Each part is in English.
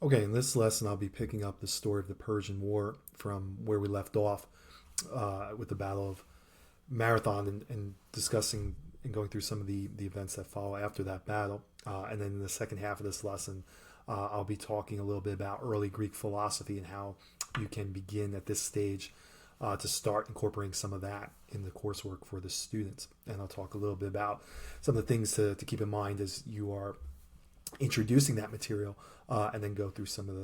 Okay, in this lesson, I'll be picking up the story of the Persian War from where we left off with the Battle of Marathon and discussing and going through some of the events that follow after that battle. And then in the second half of this lesson, I'll be talking a little bit about early Greek philosophy and how you can begin at this stage to start incorporating some of that in the coursework for the students. And I'll talk a little bit about some of the things to keep in mind as you are introducing that material, and then go through some of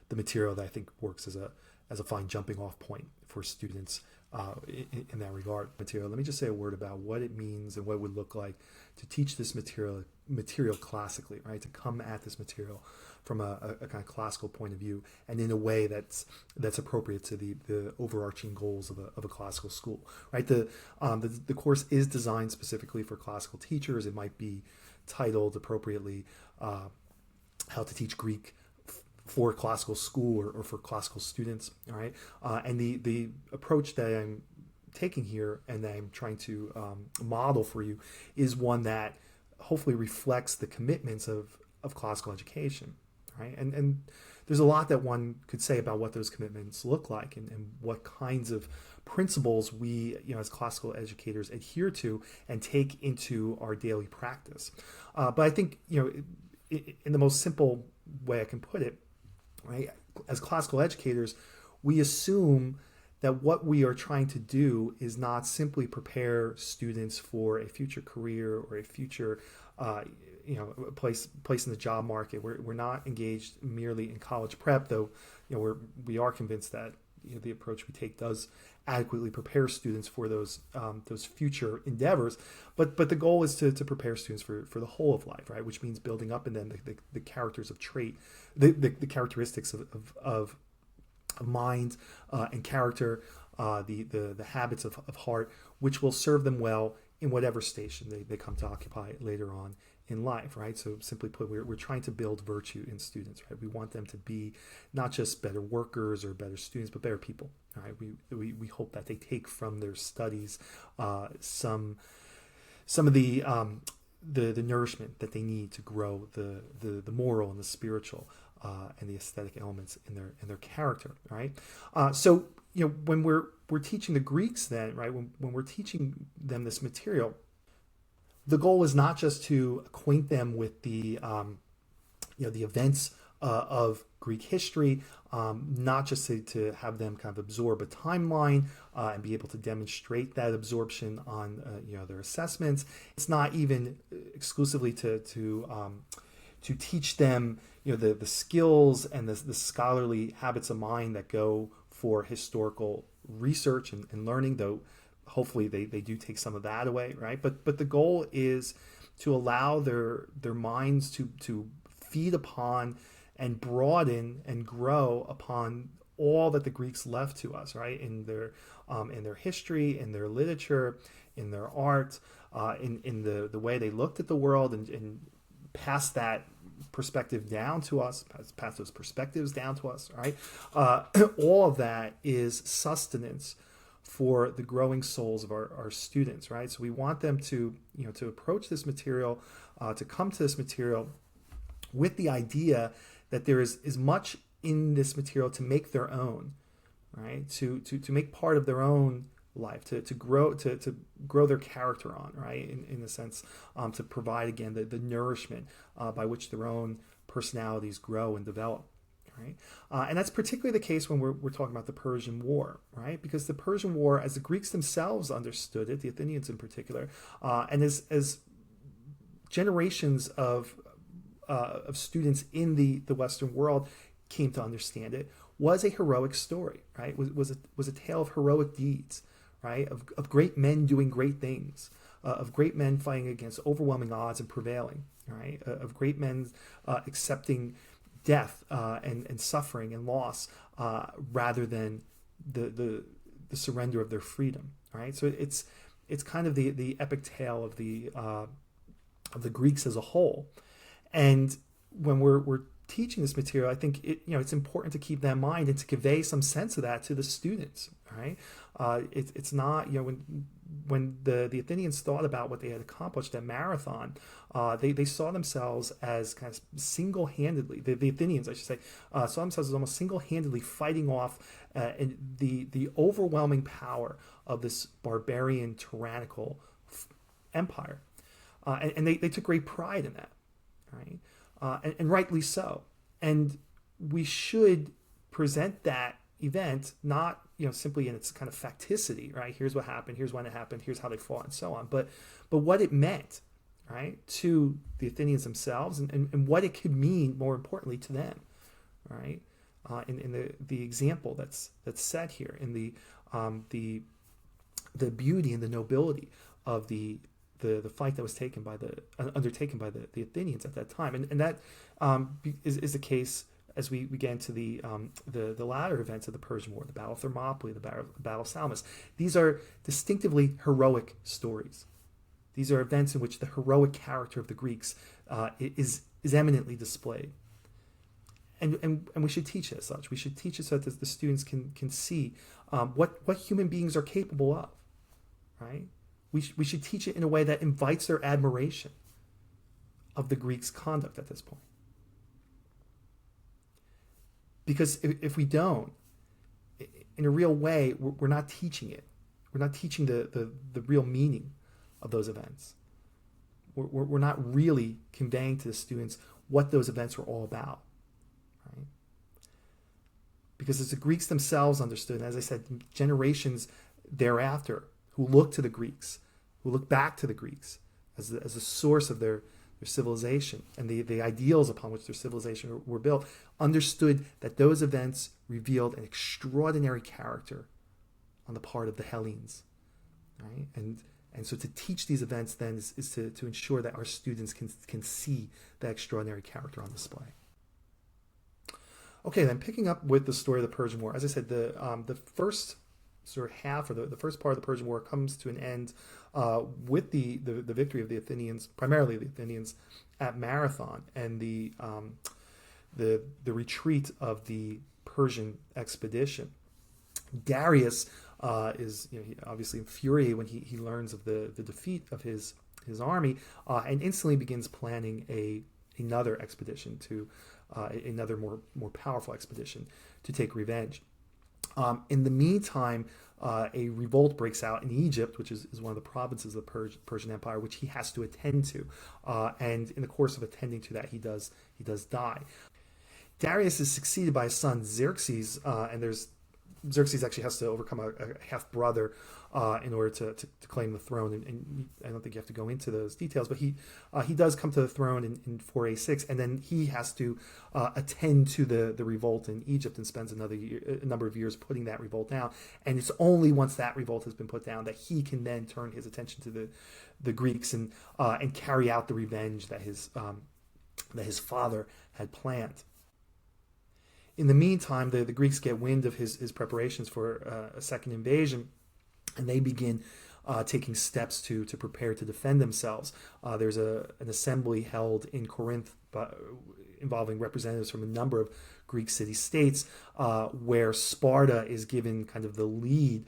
the material that I think works as a fine jumping off point for students in that regard. Material. Let me just say a word about what it means and what it would look like to teach this material classically, right? To come at this material from a kind of classical point of view and in a way that's appropriate to the overarching goals of a classical school, right? The course is designed specifically for classical teachers. It might be titled appropriately how to teach Greek for classical school or for classical students. All right, and the approach that I'm taking here and that I'm trying to model for you is one that hopefully reflects the commitments of classical education. Right, and there's a lot that one could say about what those commitments look like and what kinds of principles we, as classical educators adhere to and take into our daily practice. But I think, in the most simple way I can put it, right, as classical educators, we assume that what we are trying to do is not simply prepare students for a future career or a future place in the job market. We're not engaged merely in college prep, though we are convinced that the approach we take does adequately prepare students for those future endeavors. But the goal is to prepare students for the whole of life, right? Which means building up in them the characters of trait, the characteristics of mind and character, the habits of heart, which will serve them well in whatever station they come to occupy later on in life, right? So simply put, we're trying to build virtue in students, right? We want them to be not just better workers or better students, but better people, right? We hope that they take from their studies some of the nourishment that they need to grow the moral and the spiritual and the aesthetic elements in their character, right? So when we're teaching the Greeks, then, right, when we're teaching them this material, the goal is not just to acquaint them with the events of Greek history, not just to have them kind of absorb a timeline and be able to demonstrate that absorption on their assessments. It's not even exclusively to teach them the skills and the scholarly habits of mind that go for historical research and learning, though hopefully they do take some of that away, right? But the goal is to allow their minds to feed upon and broaden and grow upon all that the Greeks left to us, right? In their history, in their literature, in their art, in the way they looked at the world and pass that perspective down to us, pass those perspectives down to us, right? All of that is sustenance for the growing souls of our students, right? So we want them to approach this material, to come to this material with the idea that there is as much in this material to make their own, right? To make part of their own life, to grow their character on, right? In a sense, to provide again the nourishment by which their own personalities grow and develop. Right? And that's particularly the case when we're talking about the Persian War, right? Because the Persian War, as the Greeks themselves understood it, the Athenians in particular, and as generations of students in the Western world came to understand it, was a heroic story, right? Was a tale of heroic deeds, right? Of great men doing great things, of great men fighting against overwhelming odds and prevailing, right? Of great men accepting death and suffering and loss rather than the surrender of their freedom, right? So it's kind of the epic tale of the Greeks as a whole. And when we're teaching this material, I think it's important to keep that in mind and to convey some sense of that to the students, right? It's not when the Athenians thought about what they had accomplished at Marathon, they saw themselves as kind of single-handedly, the Athenians, I should say, saw themselves as almost single-handedly fighting off the overwhelming power of this barbarian, tyrannical empire. And they took great pride in that, right? And rightly so. And we should present that event not simply in its kind of facticity, right? Here's what happened, here's when it happened, here's how they fought, and so on, but what it meant, right, to the Athenians themselves, and what it could mean, more importantly, to them, right? In the example that's set here, in the beauty and the nobility of the fight that was undertaken by the Athenians at that time, and that is the case as we get into the latter events of the Persian War, the Battle of Thermopylae, the Battle of Salamis. These are distinctively heroic stories. These are events in which the heroic character of the Greeks is eminently displayed. And we should teach it as such. We should teach it so that the students can see what human beings are capable of, right? We should teach it in a way that invites their admiration of the Greeks' conduct at this point. Because if we don't, in a real way, we're not teaching it. We're not teaching the real meaning of those events. We're not really conveying to the students what those events were all about. Right? Because as the Greeks themselves understood, and as I said, generations thereafter who looked to the Greeks, who looked back to the Greeks as a source of their civilization and the ideals upon which their civilization were built, understood that those events revealed an extraordinary character on the part of the Hellenes, right? And so to teach these events then is to ensure that our students can see that extraordinary character on display. Okay, then picking up with the story of the Persian War, as I said, the first sort of half, or the first part of the Persian War, comes to an end with the victory of the Athenians, primarily the Athenians, at Marathon, and the retreat of the Persian expedition. Darius is obviously infuriated when he learns of the defeat of his army, and instantly begins planning another expedition another more powerful expedition to take revenge. In the meantime, a revolt breaks out in Egypt, which is one of the provinces of the Persian Empire, which he has to attend to. And in the course of attending to that, he does die. Darius is succeeded by his son Xerxes, and Xerxes actually has to overcome a half-brother in order to claim the throne, and I don't think you have to go into those details, but he does come to the throne in 486, and then he has to attend to the revolt in Egypt and spends a number of years putting that revolt down, and it's only once that revolt has been put down that he can then turn his attention to the Greeks and carry out the revenge that his father had planned. In the meantime, the Greeks get wind of his preparations for a second invasion, and they begin taking steps to prepare to defend themselves. There's an assembly held in Corinth involving representatives from a number of Greek city-states, where Sparta is given kind of the lead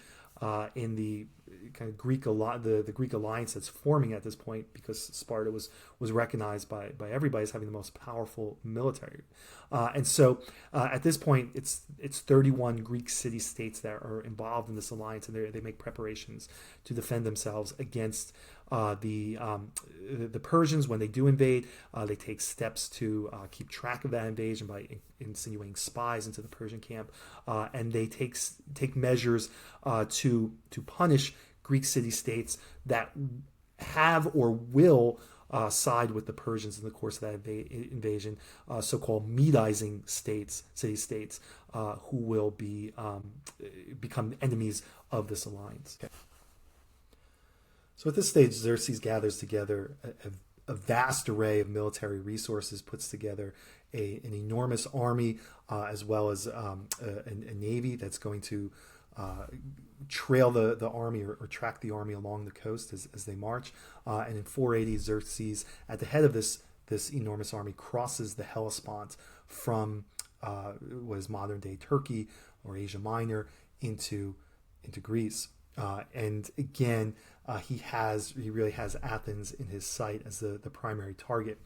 in the kind of Greek alliance that's forming at this point, because Sparta was recognized by everybody as having the most powerful military, and so at this point it's 31 Greek city-states that are involved in this alliance, and they make preparations to defend themselves against the Persians. When they do invade, they take steps to keep track of that invasion by insinuating spies into the Persian camp, and they take measures to punish Greek city-states that have or will side with the Persians in the course of that invasion, so-called Medizing city-states, who will become enemies of this alliance. Okay. So at this stage, Xerxes gathers together a vast array of military resources, puts together an enormous army, as well as a navy that's going to trail the army or track the army along the coast as they march. And in 480, Xerxes, at the head of this enormous army, crosses the Hellespont from what is modern-day Turkey or Asia Minor into Greece. And again, he really has Athens in his sight as the primary target.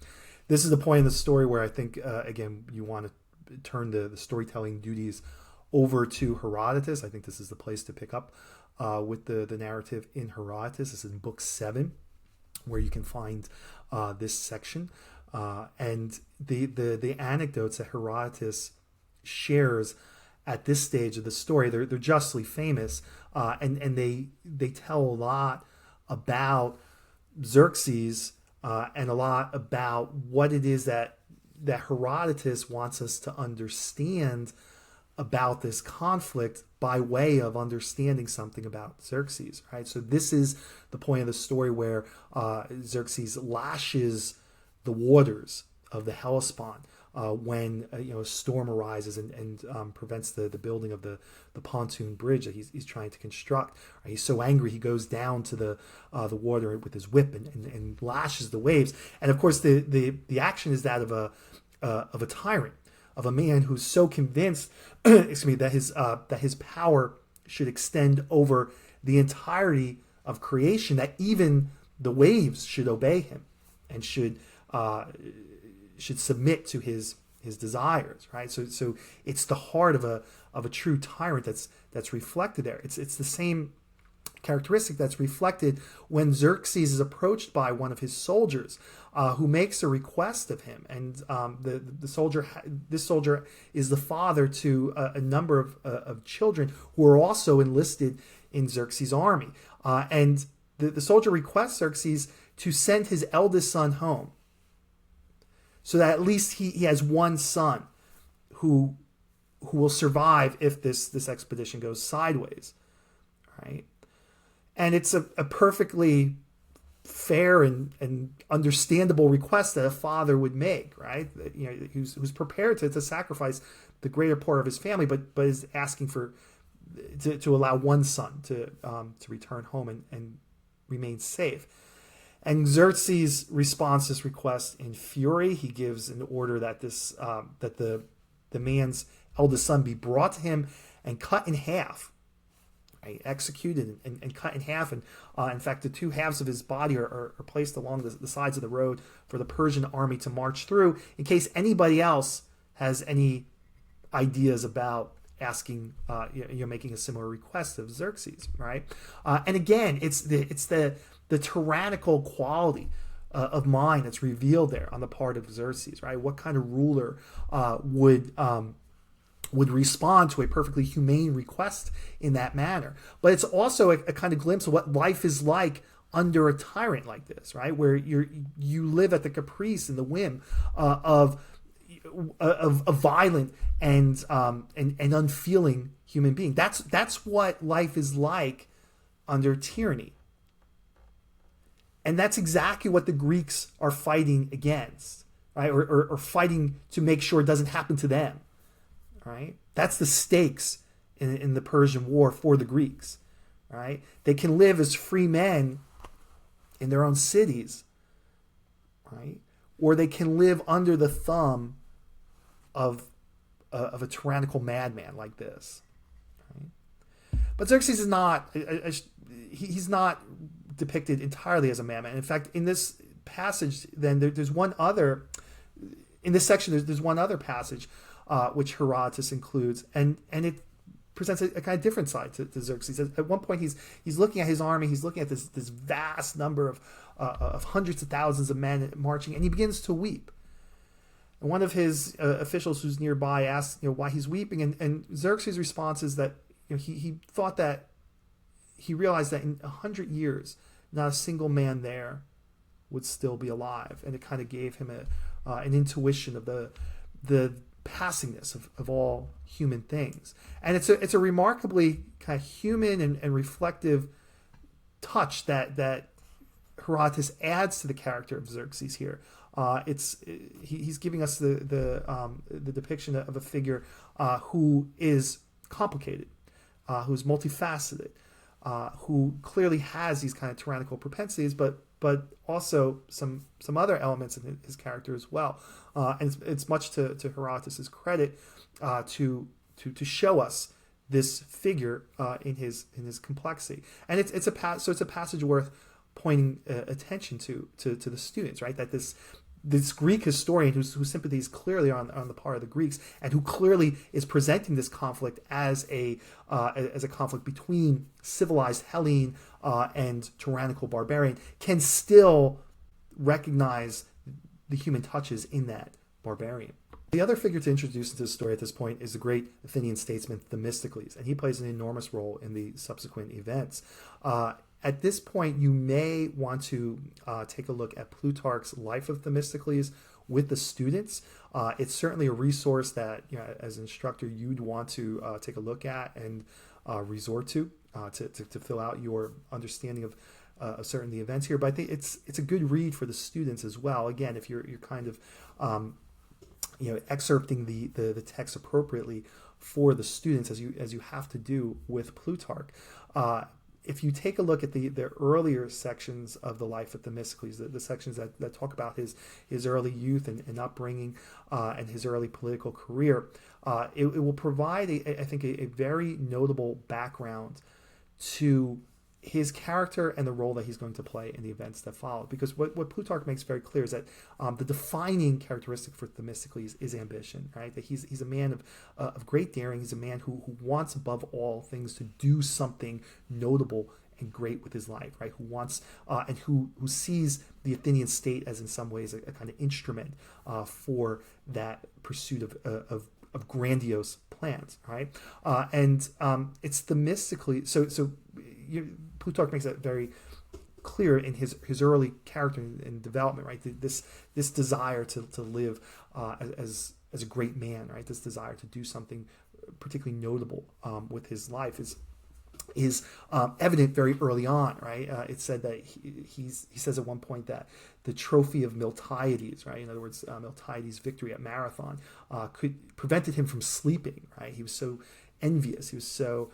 This is the point in the story where I think, again, you want to turn the storytelling duties over to Herodotus. I think this is the place to pick up with the narrative in Herodotus. This is in Book 7, where you can find this section. And the anecdotes that Herodotus shares at this stage of the story, they're justly famous, and they tell a lot about Xerxes and a lot about what it is that Herodotus wants us to understand about this conflict by way of understanding something about Xerxes, right? So this is the point of the story where Xerxes lashes the waters of the Hellespont when a storm arises and prevents the building of the pontoon bridge that he's trying to construct. Right? He's so angry he goes down to the water with his whip and lashes the waves. And of course, the action is that of a tyrant, of a man who's so convinced, excuse me, that his power should extend over the entirety of creation, that even the waves should obey him and should submit to his desires, right? So it's the heart of a true tyrant that's reflected there. It's the same characteristic that's reflected when Xerxes is approached by one of his soldiers, who makes a request of him, and this soldier is the father to a number of children who are also enlisted in Xerxes' army, and the soldier requests Xerxes to send his eldest son home, so that at least he has one son who will survive if this expedition goes sideways, right? And it's a perfectly fair and understandable request that a father would make, right? Who's prepared to sacrifice the greater part of his family, but is asking to allow one son to return home and remain safe. And Xerxes responds to this request in fury. He gives an order that the man's eldest son be brought to him and cut in half, right? Executed and cut in half. And in fact, the two halves of his body are placed along the sides of the road for the Persian army to march through, in case anybody else has any ideas about asking, making a similar request of Xerxes, right? And again, it's the tyrannical quality of mind that's revealed there on the part of Xerxes, right? What kind of ruler would respond to a perfectly humane request in that manner? But it's also a kind of glimpse of what life is like under a tyrant like this, right? Where you live at the caprice and the whim of a violent and unfeeling human being. That's what life is like under tyranny. And that's exactly what the Greeks are fighting against, right? Or fighting to make sure it doesn't happen to them, right? That's the stakes in the Persian War for the Greeks, right? They can live as free men in their own cities, right? Or they can live under the thumb of a tyrannical madman like this, right? But Xerxes is not, he's not depicted entirely as a madman. In fact, in this passage, then there's one other, in this section, there's one other passage which Herodotus includes, and it presents a kind of different side to Xerxes. At one point, he's looking at his army, he's looking at this vast number of hundreds of thousands of men marching, and he begins to weep. And one of his officials who's nearby asks, why he's weeping, and Xerxes' response is that he thought that he realized that in 100 years, not a single man there would still be alive, and it kind of gave him an intuition of the passingness of all human things. And it's a remarkably kind of human and reflective touch that Herodotus adds to the character of Xerxes here. He's giving us the depiction of a figure who is complicated, who's multifaceted, who clearly has these kind of tyrannical propensities, but also some other elements in his character as well. And it's much to Herodotus' credit to show us this figure in his complexity. And it's a passage worth pointing attention to the students, right? That this Greek historian whose sympathy is clearly on the part of the Greeks, and who clearly is presenting this conflict as a conflict between civilized Hellene and tyrannical barbarian, can still recognize the human touches in that barbarian. The other figure to introduce into the story at this point is the great Athenian statesman Themistocles, and he plays an enormous role in the subsequent events. At this point, you may want to take a look at Plutarch's Life of Themistocles with the students. It's certainly a resource that, as an instructor, you'd want to take a look at and resort to fill out your understanding of certain the events here. But I think it's a good read for the students as well. Again, if you're kind of excerpting the text appropriately for the students, as you have to do with Plutarch. If you take a look at the earlier sections of the life of Themistocles, the sections that talk about his early youth and upbringing and his early political career, it will provide, I think, a very notable background to his character and the role that he's going to play in the events that follow. Because what Plutarch makes very clear is that the defining characteristic for Themistocles is ambition, right? That he's a man of great daring. He's a man who wants above all things to do something notable and great with his life, right? Who wants and who sees the Athenian state as in some ways a kind of instrument for that pursuit of grandiose plans, right? And it's Themistocles. So Plutarch makes that very clear in his early character and development, right? This desire to live as a great man, right? This desire to do something particularly notable with his life is evident very early on, right? It's said that he says at one point that the trophy of Miltiades, right? In other words, Miltiades' victory at Marathon prevented him from sleeping, right? He was so envious. He was so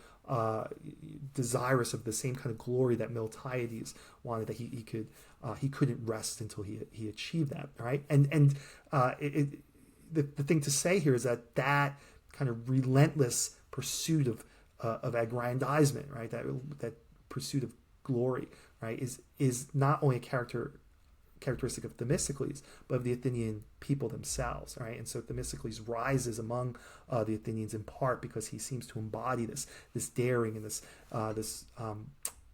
desirous of the same kind of glory that Miltiades wanted, that he couldn't rest until he achieved that, right? And the thing to say here is that kind of relentless pursuit of aggrandizement, right? That pursuit of glory, right, is not only a characteristic of Themistocles, but of the Athenian people themselves, right? And so Themistocles rises among the Athenians in part because he seems to embody this daring and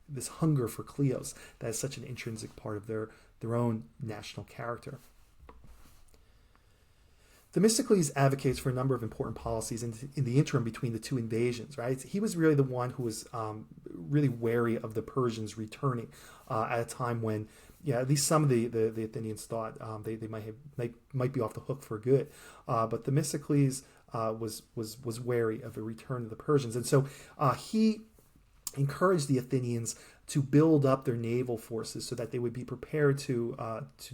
this hunger for Kleos that is such an intrinsic part of their own national character. Themistocles advocates for a number of important policies in the interim between the two invasions, right? He was really the one who was really wary of the Persians returning at a time when, at least some of the Athenians thought they might be off the hook for good. But Themistocles was wary of a return of the Persians. And so he encouraged the Athenians to build up their naval forces so that they would be prepared to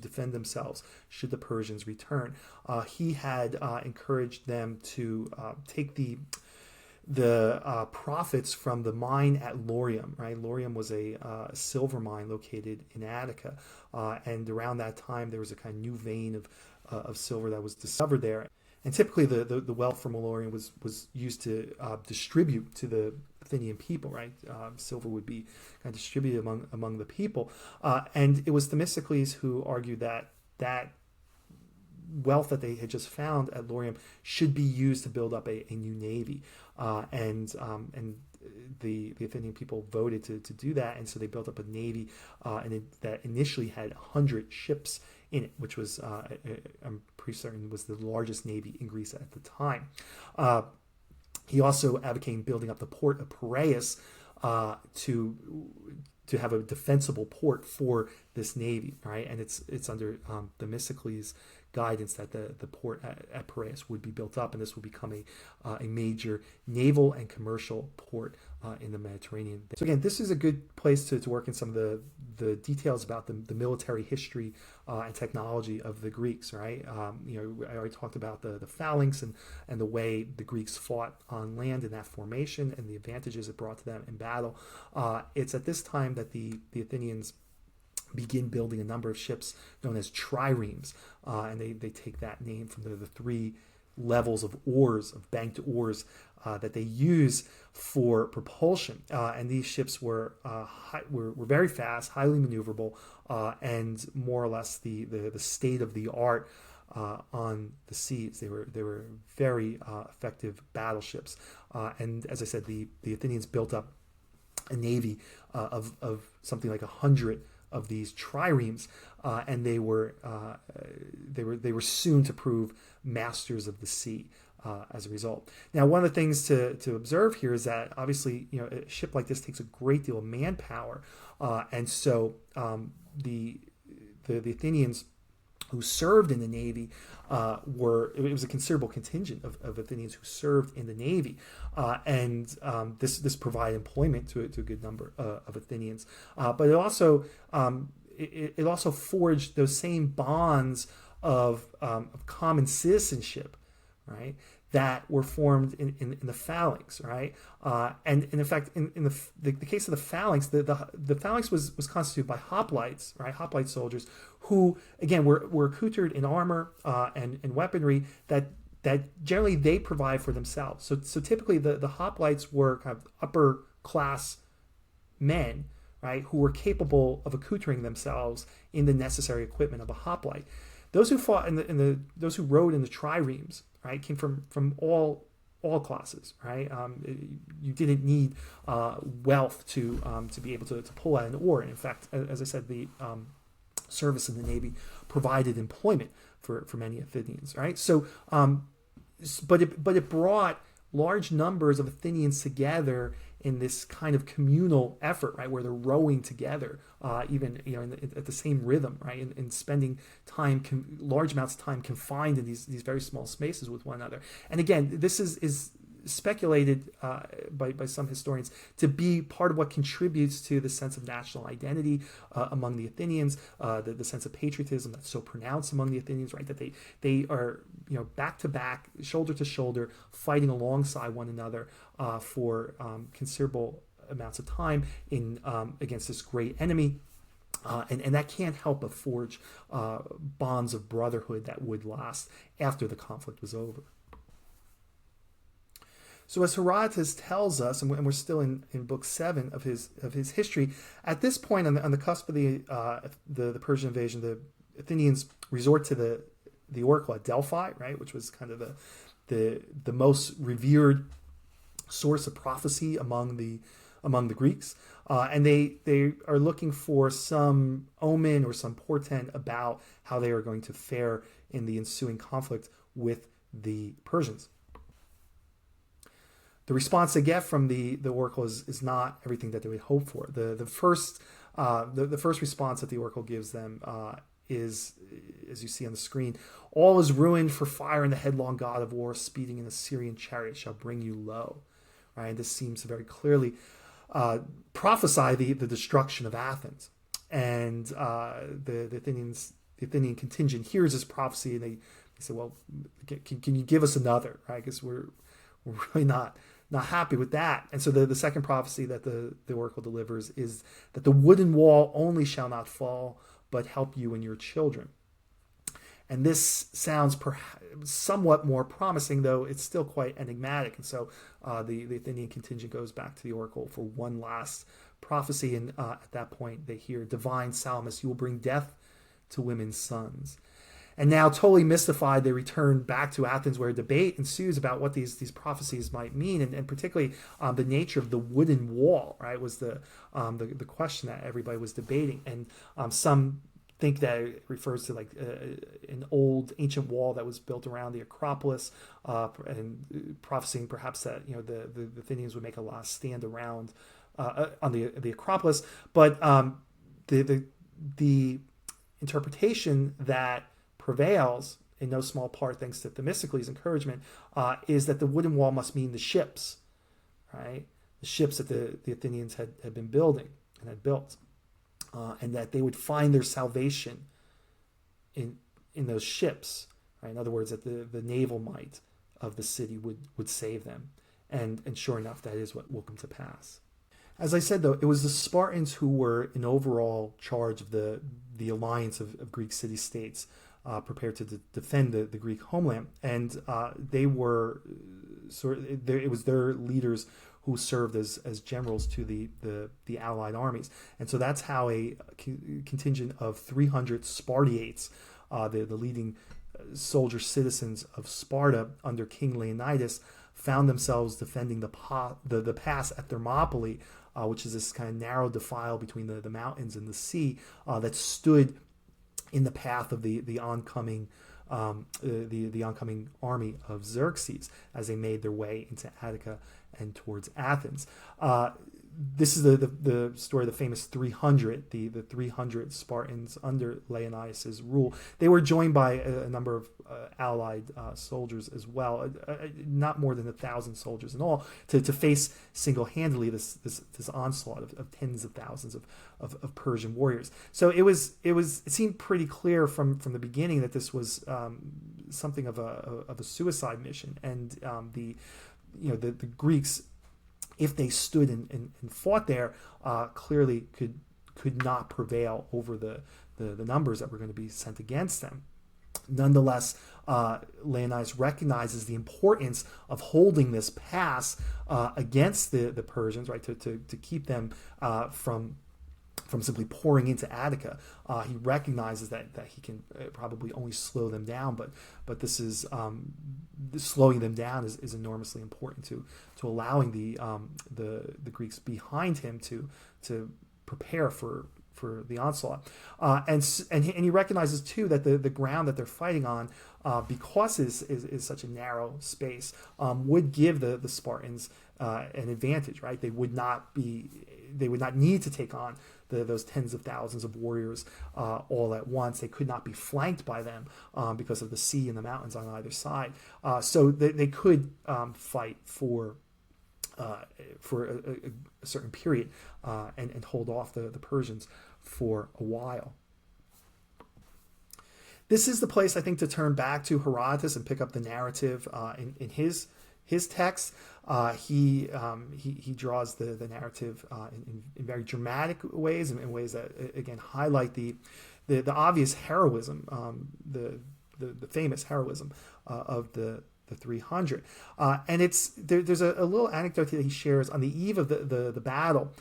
defend themselves should the Persians return. He had encouraged them to take the profits from the mine at Laurium, right? Laurium was a silver mine located in Attica, and around that time there was a kind of new vein of silver that was discovered there. And typically the wealth from Laurium was used to distribute to the Athenian people, right? Silver would be kind of distributed among the people. And it was Themistocles who argued that wealth that they had just found at Laurium should be used to build up a new navy. And the Athenian people voted to do that, and so they built up a navy that initially had 100 ships in it, which was, I'm pretty certain, was the largest navy in Greece at the time. He also advocated building up the port of Piraeus to have a defensible port for this navy, right? And it's under Themistocles' guidance that the port at Piraeus would be built up, and this would become a major naval and commercial port in the Mediterranean. So again, this is a good place to work in some of the details about the military history and technology of the Greeks, right? I already talked about the phalanx and the way the Greeks fought on land in that formation and the advantages it brought to them in battle. It's at this time that the Athenians begin building a number of ships known as triremes, and they take that name from the three levels of oars, of banked oars, that they use for propulsion. And these ships were very fast, highly maneuverable, and more or less the state of the art on the seas. They were very effective battleships. And as I said, the Athenians built up a navy of something like 100 of these triremes, and they were soon to prove masters of the sea as a result. Now, one of the things to observe here is that obviously, a ship like this takes a great deal of manpower, and so the Athenians who served in the Navy it was a considerable contingent of Athenians who served in the Navy, and this provided employment to a good number of Athenians, but it also forged those same bonds of common citizenship, right, that were formed in the phalanx, right? And in fact, in the case of the phalanx, the phalanx was constituted by hoplites, right? Hoplite soldiers who, again, were accoutred in armor and weaponry that generally they provide for themselves. So typically the hoplites were kind of upper class men, right, who were capable of accoutring themselves in the necessary equipment of a hoplite. Those who fought those who rode in the triremes, right, came from all classes, right? You didn't need wealth to be able to pull out an oar. And in fact, as I said, the service in the Navy provided employment for many Athenians, right? So, but it brought large numbers of Athenians together in this kind of communal effort, right, where they're rowing together, even at the same rhythm, right, and spending time, large amounts of time confined in these very small spaces with one another. And again, this is speculated by some historians to be part of what contributes to the sense of national identity among the Athenians, the sense of patriotism that's so pronounced among the Athenians, right? That they are back to back, shoulder to shoulder, fighting alongside one another for considerable amounts of time in against this great enemy. And that can't help but forge bonds of brotherhood that would last after the conflict was over. So as Herodotus tells us, and we're still in book 7 of his history, at this point on the cusp of the Persian invasion, the Athenians resort to the oracle at Delphi, right, which was kind of the most revered source of prophecy among the Greeks, and they are looking for some omen or some portent about how they are going to fare in the ensuing conflict with the Persians. The response they get from the oracle is not everything that they would hope for. The first response that the oracle gives them is, as you see on the screen, all is ruined for fire, and the headlong god of war speeding in a Syrian chariot shall bring you low. Right? And this seems to very clearly prophesy the destruction of Athens. And the Athenian contingent hears this prophecy, and they say, well, can you give us another? Right? Because we're really not happy with that. And so the second prophecy that the oracle delivers is that the wooden wall only shall not fall, but help you and your children. And this sounds somewhat more promising, though it's still quite enigmatic. And so the Athenian contingent goes back to the oracle for one last prophecy. And at that point, they hear, divine Salamis, you will bring death to women's sons. And now, totally mystified, they return back to Athens, where a debate ensues about what these prophecies might mean, and particularly the nature of the wooden wall. Right, was the question that everybody was debating, and some think that it refers to like an old ancient wall that was built around the Acropolis, and prophesying perhaps that the Athenians would make a last stand around on the Acropolis. But the interpretation that prevails, in no small part thanks to Themistocles' encouragement, is that the wooden wall must mean the ships, right? The ships that the Athenians had been building and had built, and that they would find their salvation in those ships, right? In other words, that the naval might of the city would save them, and sure enough, that is what will come to pass. As I said, though, it was the Spartans who were in overall charge of the alliance of Greek city-states prepared to defend the Greek homeland, and they were it was their leaders who served as generals to the allied armies. And so that's how a contingent of 300 Spartiates, the leading soldier citizens of Sparta under King Leonidas, found themselves defending the pass at Thermopylae, which is this kind of narrow defile between the mountains and the sea that stood in the path of the oncoming the oncoming army of Xerxes as they made their way into Attica and towards Athens. This is the story of the famous 300, the 300 Spartans under Leonidas' rule. They were joined by a number of allied soldiers as well, not more than 1,000 soldiers in all, to face single-handedly this onslaught of tens of thousands of Persian warriors. So it seemed pretty clear from the beginning that this was something of a suicide mission, and the Greeks, if they stood and fought there, clearly could not prevail over the numbers that were going to be sent against them. Nonetheless, Leonidas recognizes the importance of holding this pass against the Persians, right, to keep them from simply pouring into Attica. He recognizes that he can probably only slow them down, but this is slowing them down is enormously important to allowing the Greeks behind him to prepare for the onslaught. And he recognizes too that the ground that they're fighting on, because is such a narrow space, would give the Spartans an advantage, right? They would not need to take on those tens of thousands of warriors all at once. They could not be flanked by them because of the sea and the mountains on either side. So they could fight for a certain period and hold off the Persians for a while. This is the place, I think, to turn back to Herodotus and pick up the narrative in his text. He draws the narrative in very dramatic ways, and in ways that again highlight the obvious heroism, the famous heroism of the 300. And there's a little anecdote that he shares on the eve of the battle,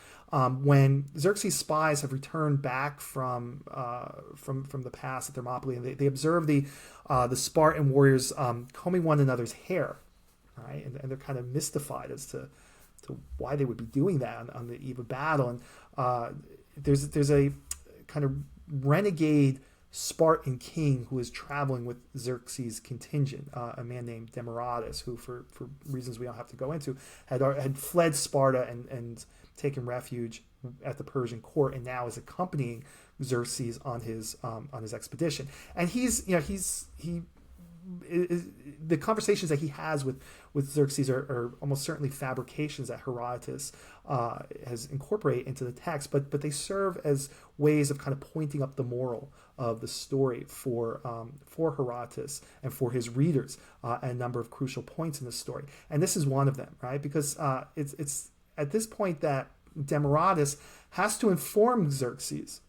when Xerxes' spies have returned back from the pass at Thermopylae, and they observe the Spartan warriors combing one another's hair. Right? And they're kind of mystified as to why they would be doing that on the eve of battle. And there's a kind of renegade Spartan king who is traveling with Xerxes' contingent, a man named Demaratus, who for reasons we don't have to go into had fled Sparta and taken refuge at the Persian court, and now is accompanying Xerxes on his expedition. And the conversations that he has with Xerxes are almost certainly fabrications that Herodotus has incorporated into the text, but they serve as ways of kind of pointing up the moral of the story for Herodotus and for his readers at a number of crucial points in the story. And this is one of them, right? Because it's at this point that Demaratus has to inform Xerxes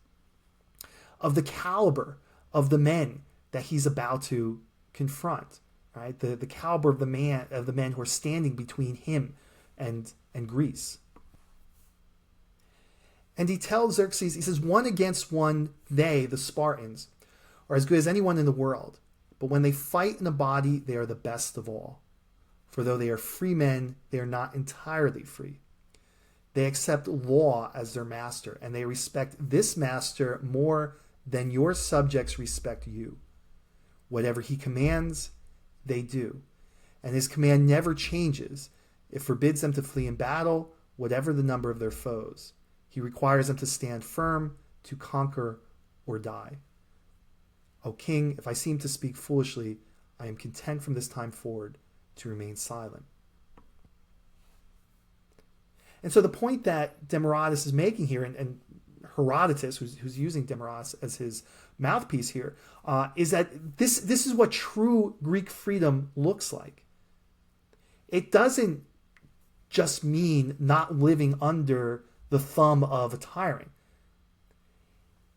of the caliber of the men that he's about to confront, right? The caliber of the men who are standing between him and Greece. And he tells Xerxes, he says, 1 against 1, they, the Spartans, are as good as anyone in the world. But when they fight in a body, they are the best of all. For though they are free men, they are not entirely free. They accept law as their master, and they respect this master more than your subjects respect you. Whatever he commands, they do. And his command never changes. It forbids them to flee in battle, whatever the number of their foes. He requires them to stand firm, to conquer or die. O king, if I seem to speak foolishly, I am content from this time forward to remain silent. And so the point that Demaratus is making here, and Herodotus, who's using Demaratus as his mouthpiece here, is that this is what true Greek freedom looks like. It doesn't just mean not living under the thumb of a tyrant.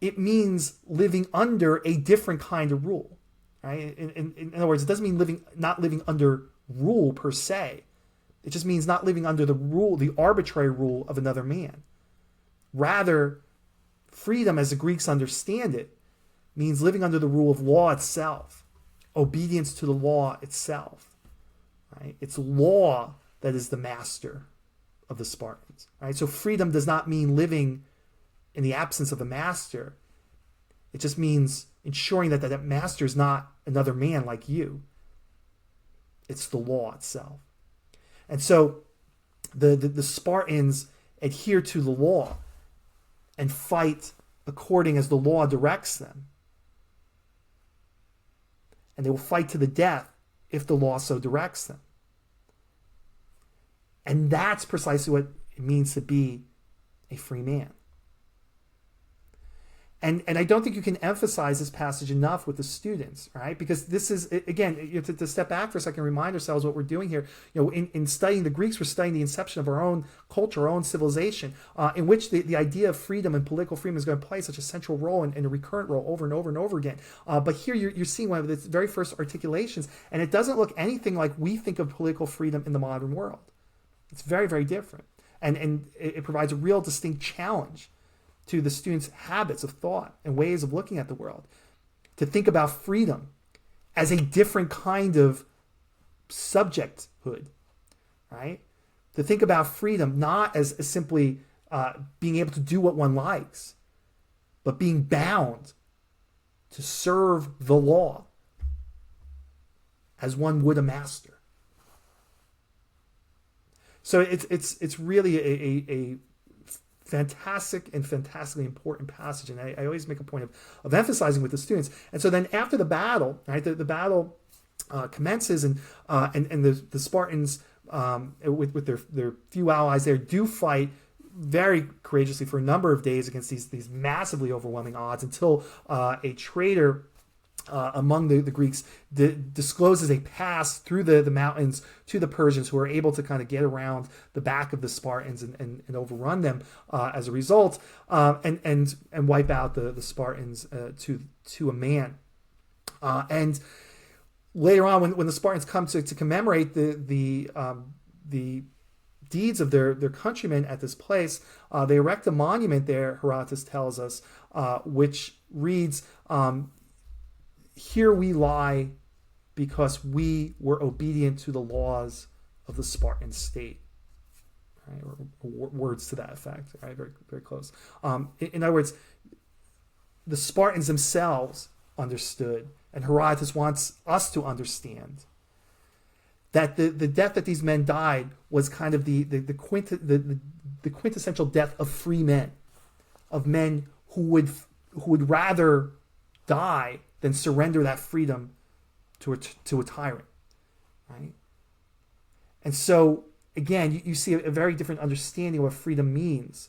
It means living under a different kind of rule. right? In other words, it doesn't mean not living under rule per se. It just means not living under the arbitrary rule of another man. Rather, freedom, as the Greeks understand it, means living under the rule of law itself, obedience to the law itself. Right? It's law that is the master of the Spartans. Right? So freedom does not mean living in the absence of the master. It just means ensuring that master is not another man like you. It's the law itself. And so the Spartans adhere to the law and fight according as the law directs them. And they will fight to the death if the law so directs them. And that's precisely what it means to be a free man. And I don't think you can emphasize this passage enough with the students, right? Because this is, again, you have to step back for a second and remind ourselves what we're doing here. In studying the Greeks, we're studying the inception of our own culture, our own civilization, in which the idea of freedom and political freedom is going to play such a central role and a recurrent role over and over and over again. But here you're seeing one of its very first articulations, and it doesn't look anything like we think of political freedom in the modern world. It's very, very different. And it provides a real distinct challenge to the students' habits of thought and ways of looking at the world, to think about freedom as a different kind of subjecthood, right? To think about freedom not as simply being able to do what one likes, but being bound to serve the law as one would a master. So it's really a fantastic and fantastically important passage, and I always make a point of emphasizing with the students. And so then after the battle, right, the battle commences, and the Spartans with their few allies there do fight very courageously for a number of days against these massively overwhelming odds until a traitor among the Greeks discloses a pass through the mountains to the Persians, who are able to kind of get around the back of the Spartans and overrun them as a result, and wipe out the Spartans to a man. And later on, when the Spartans come to commemorate the deeds of their countrymen at this place, they erect a monument there, Herodotus tells us, which reads, "Here we lie because we were obedient to the laws of the Spartan state." Right? Or words to that effect. Right? Very, very close. In other words, the Spartans themselves understood, and Herodotus wants us to understand, that the death that these men died was kind of the quintessential death of free men, of men who would rather die than surrender that freedom to a tyrant, right? And so, again, you see a very different understanding of what freedom means,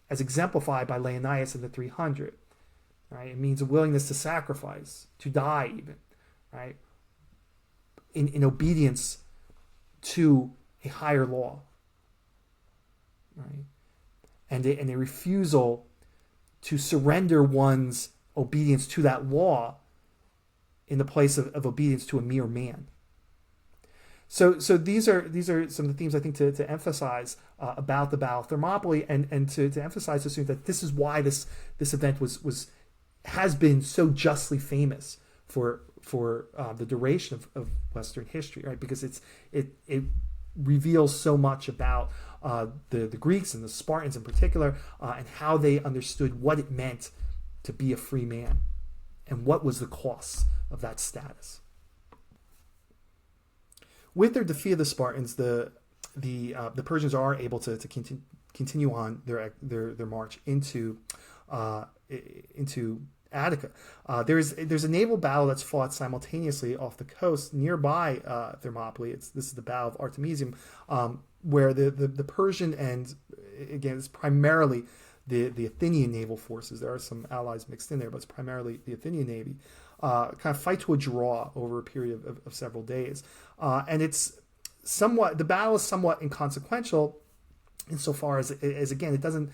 as exemplified by Leonidas in the 300. Right? It means a willingness to sacrifice, to die even, right? In obedience to a higher law, right? And a refusal to surrender one's obedience to that law in the place of obedience to a mere man. So these are some of the themes I think to emphasize about the Battle of Thermopylae, and to emphasize to students that this is why this event has been so justly famous for the duration of Western history, right? Because it reveals so much about the Greeks and the Spartans in particular, and how they understood what it meant to be a free man, and what was the cost of that status. With their defeat of the Spartans, the Persians are able to continue on their march into Attica. There's a naval battle that's fought simultaneously off the coast nearby Thermopylae. This is the Battle of Artemisium, where the Persian, and again, it's primarily the Athenian naval forces. There are some allies mixed in there, but it's primarily the Athenian navy. Kind of fight to a draw over a period of several days, and the battle is somewhat inconsequential insofar as again, it doesn't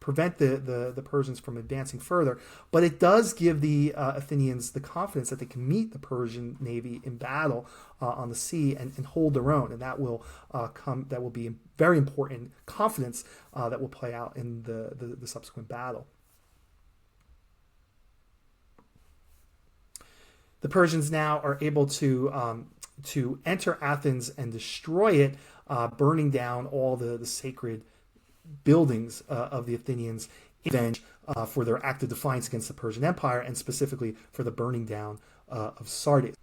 prevent the Persians from advancing further. But it does give the Athenians the confidence that they can meet the Persian navy in battle on the sea and hold their own, and that will be very important confidence that will play out in the subsequent battle. The Persians now are able to enter Athens and destroy it, burning down all the sacred buildings of the Athenians in revenge for their act of defiance against the Persian Empire, and specifically for the burning down of Sardis.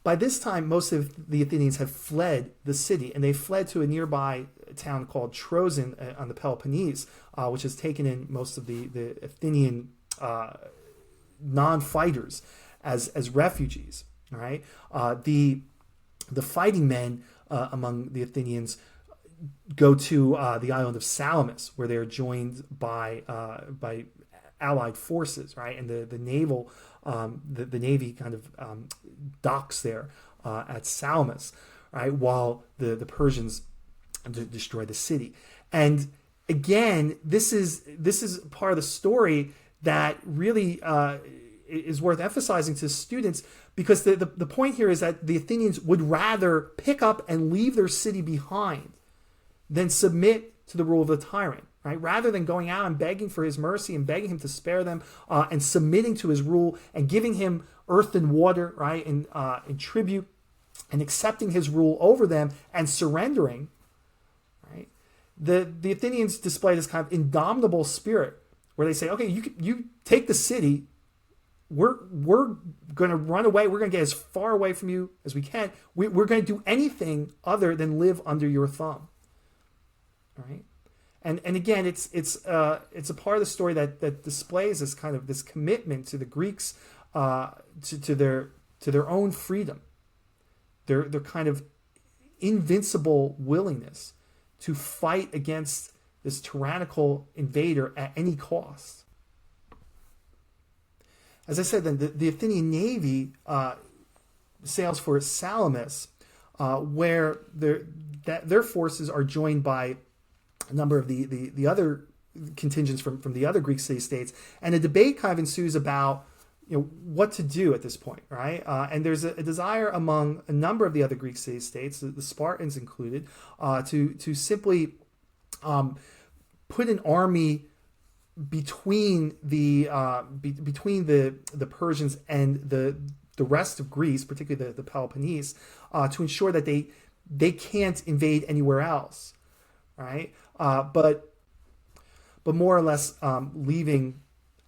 By this time, most of the Athenians have fled the city, and they fled to a nearby town called Troezen on the Peloponnese, which has taken in most of the Athenian non-fighters as refugees. All right, the fighting men among the Athenians go to the island of Salamis, where they are joined by allied forces, right? And the naval, the navy kind of docks there at Salamis, right? While the Persians destroy the city. And again, this is part of the story that really is worth emphasizing to students, because the point here is that the Athenians would rather pick up and leave their city behind than submit to the rule of the tyrant, right? Rather than going out and begging for his mercy and begging him to spare them and submitting to his rule and giving him earth and water, right, in tribute, and accepting his rule over them and surrendering, right? The Athenians display this kind of indomitable spirit where they say, okay, you take the city, we're going to run away. We're going to get as far away from you as we can. We're going to do anything other than live under your thumb. All right, and again, it's a part of the story that displays this commitment to the Greeks, to their own freedom, their kind of invincible willingness to fight against this tyrannical invader at any cost. As I said, then the Athenian navy sails for Salamis, where their forces are joined by a number of the other contingents from the other Greek city-states, and a debate kind of ensues about what to do at this point, right? And there's a desire among a number of the other Greek city-states, the Spartans included, to simply put an army between the Persians and the rest of Greece, particularly the Peloponnese, to ensure that they can't invade anywhere else, right? But more or less leaving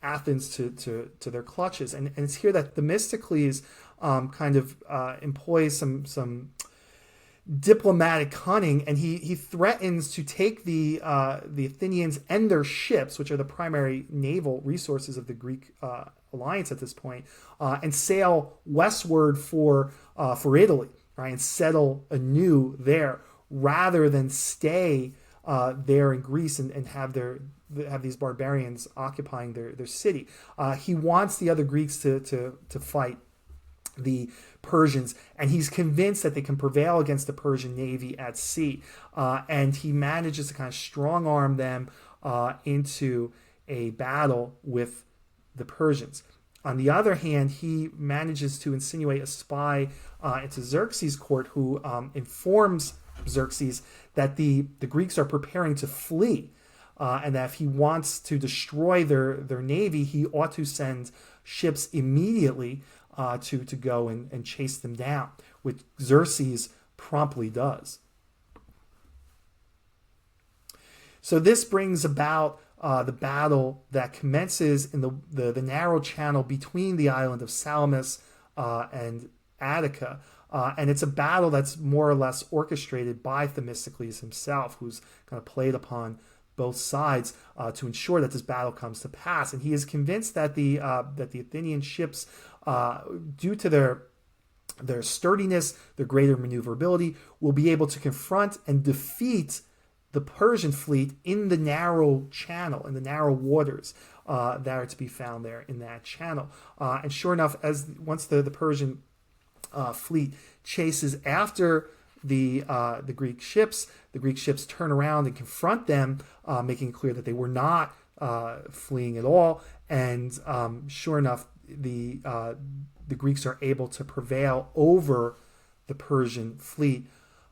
Athens to their clutches, and it's here that Themistocles kind of employs some diplomatic cunning, and he threatens to take the Athenians and their ships, which are the primary naval resources of the Greek alliance at this point, and sail westward for Italy, right, and settle anew there, rather than stay there in Greece and have these barbarians occupying their city. He wants the other Greeks to fight the Persians, and he's convinced that they can prevail against the Persian navy at sea, and he manages to kind of strong arm them into a battle with the Persians. On the other hand, he manages to insinuate a spy into Xerxes' court, who informs Xerxes that the Greeks are preparing to flee, and that if he wants to destroy their navy, he ought to send ships immediately to go and chase them down, which Xerxes promptly does. So this brings about the battle that commences in the narrow channel between the island of Salamis and Attica. And it's a battle that's more or less orchestrated by Themistocles himself, who's kind of played upon both sides to ensure that this battle comes to pass. And he is convinced that the Athenian ships, due to their sturdiness, their greater maneuverability, will be able to confront and defeat the Persian fleet in the narrow channel, in the narrow waters that are to be found there in that channel. And sure enough, once the Persian fleet chases after the Greek ships turn around and confront them, making it clear that they were not fleeing at all. And sure enough, the Greeks are able to prevail over the Persian fleet,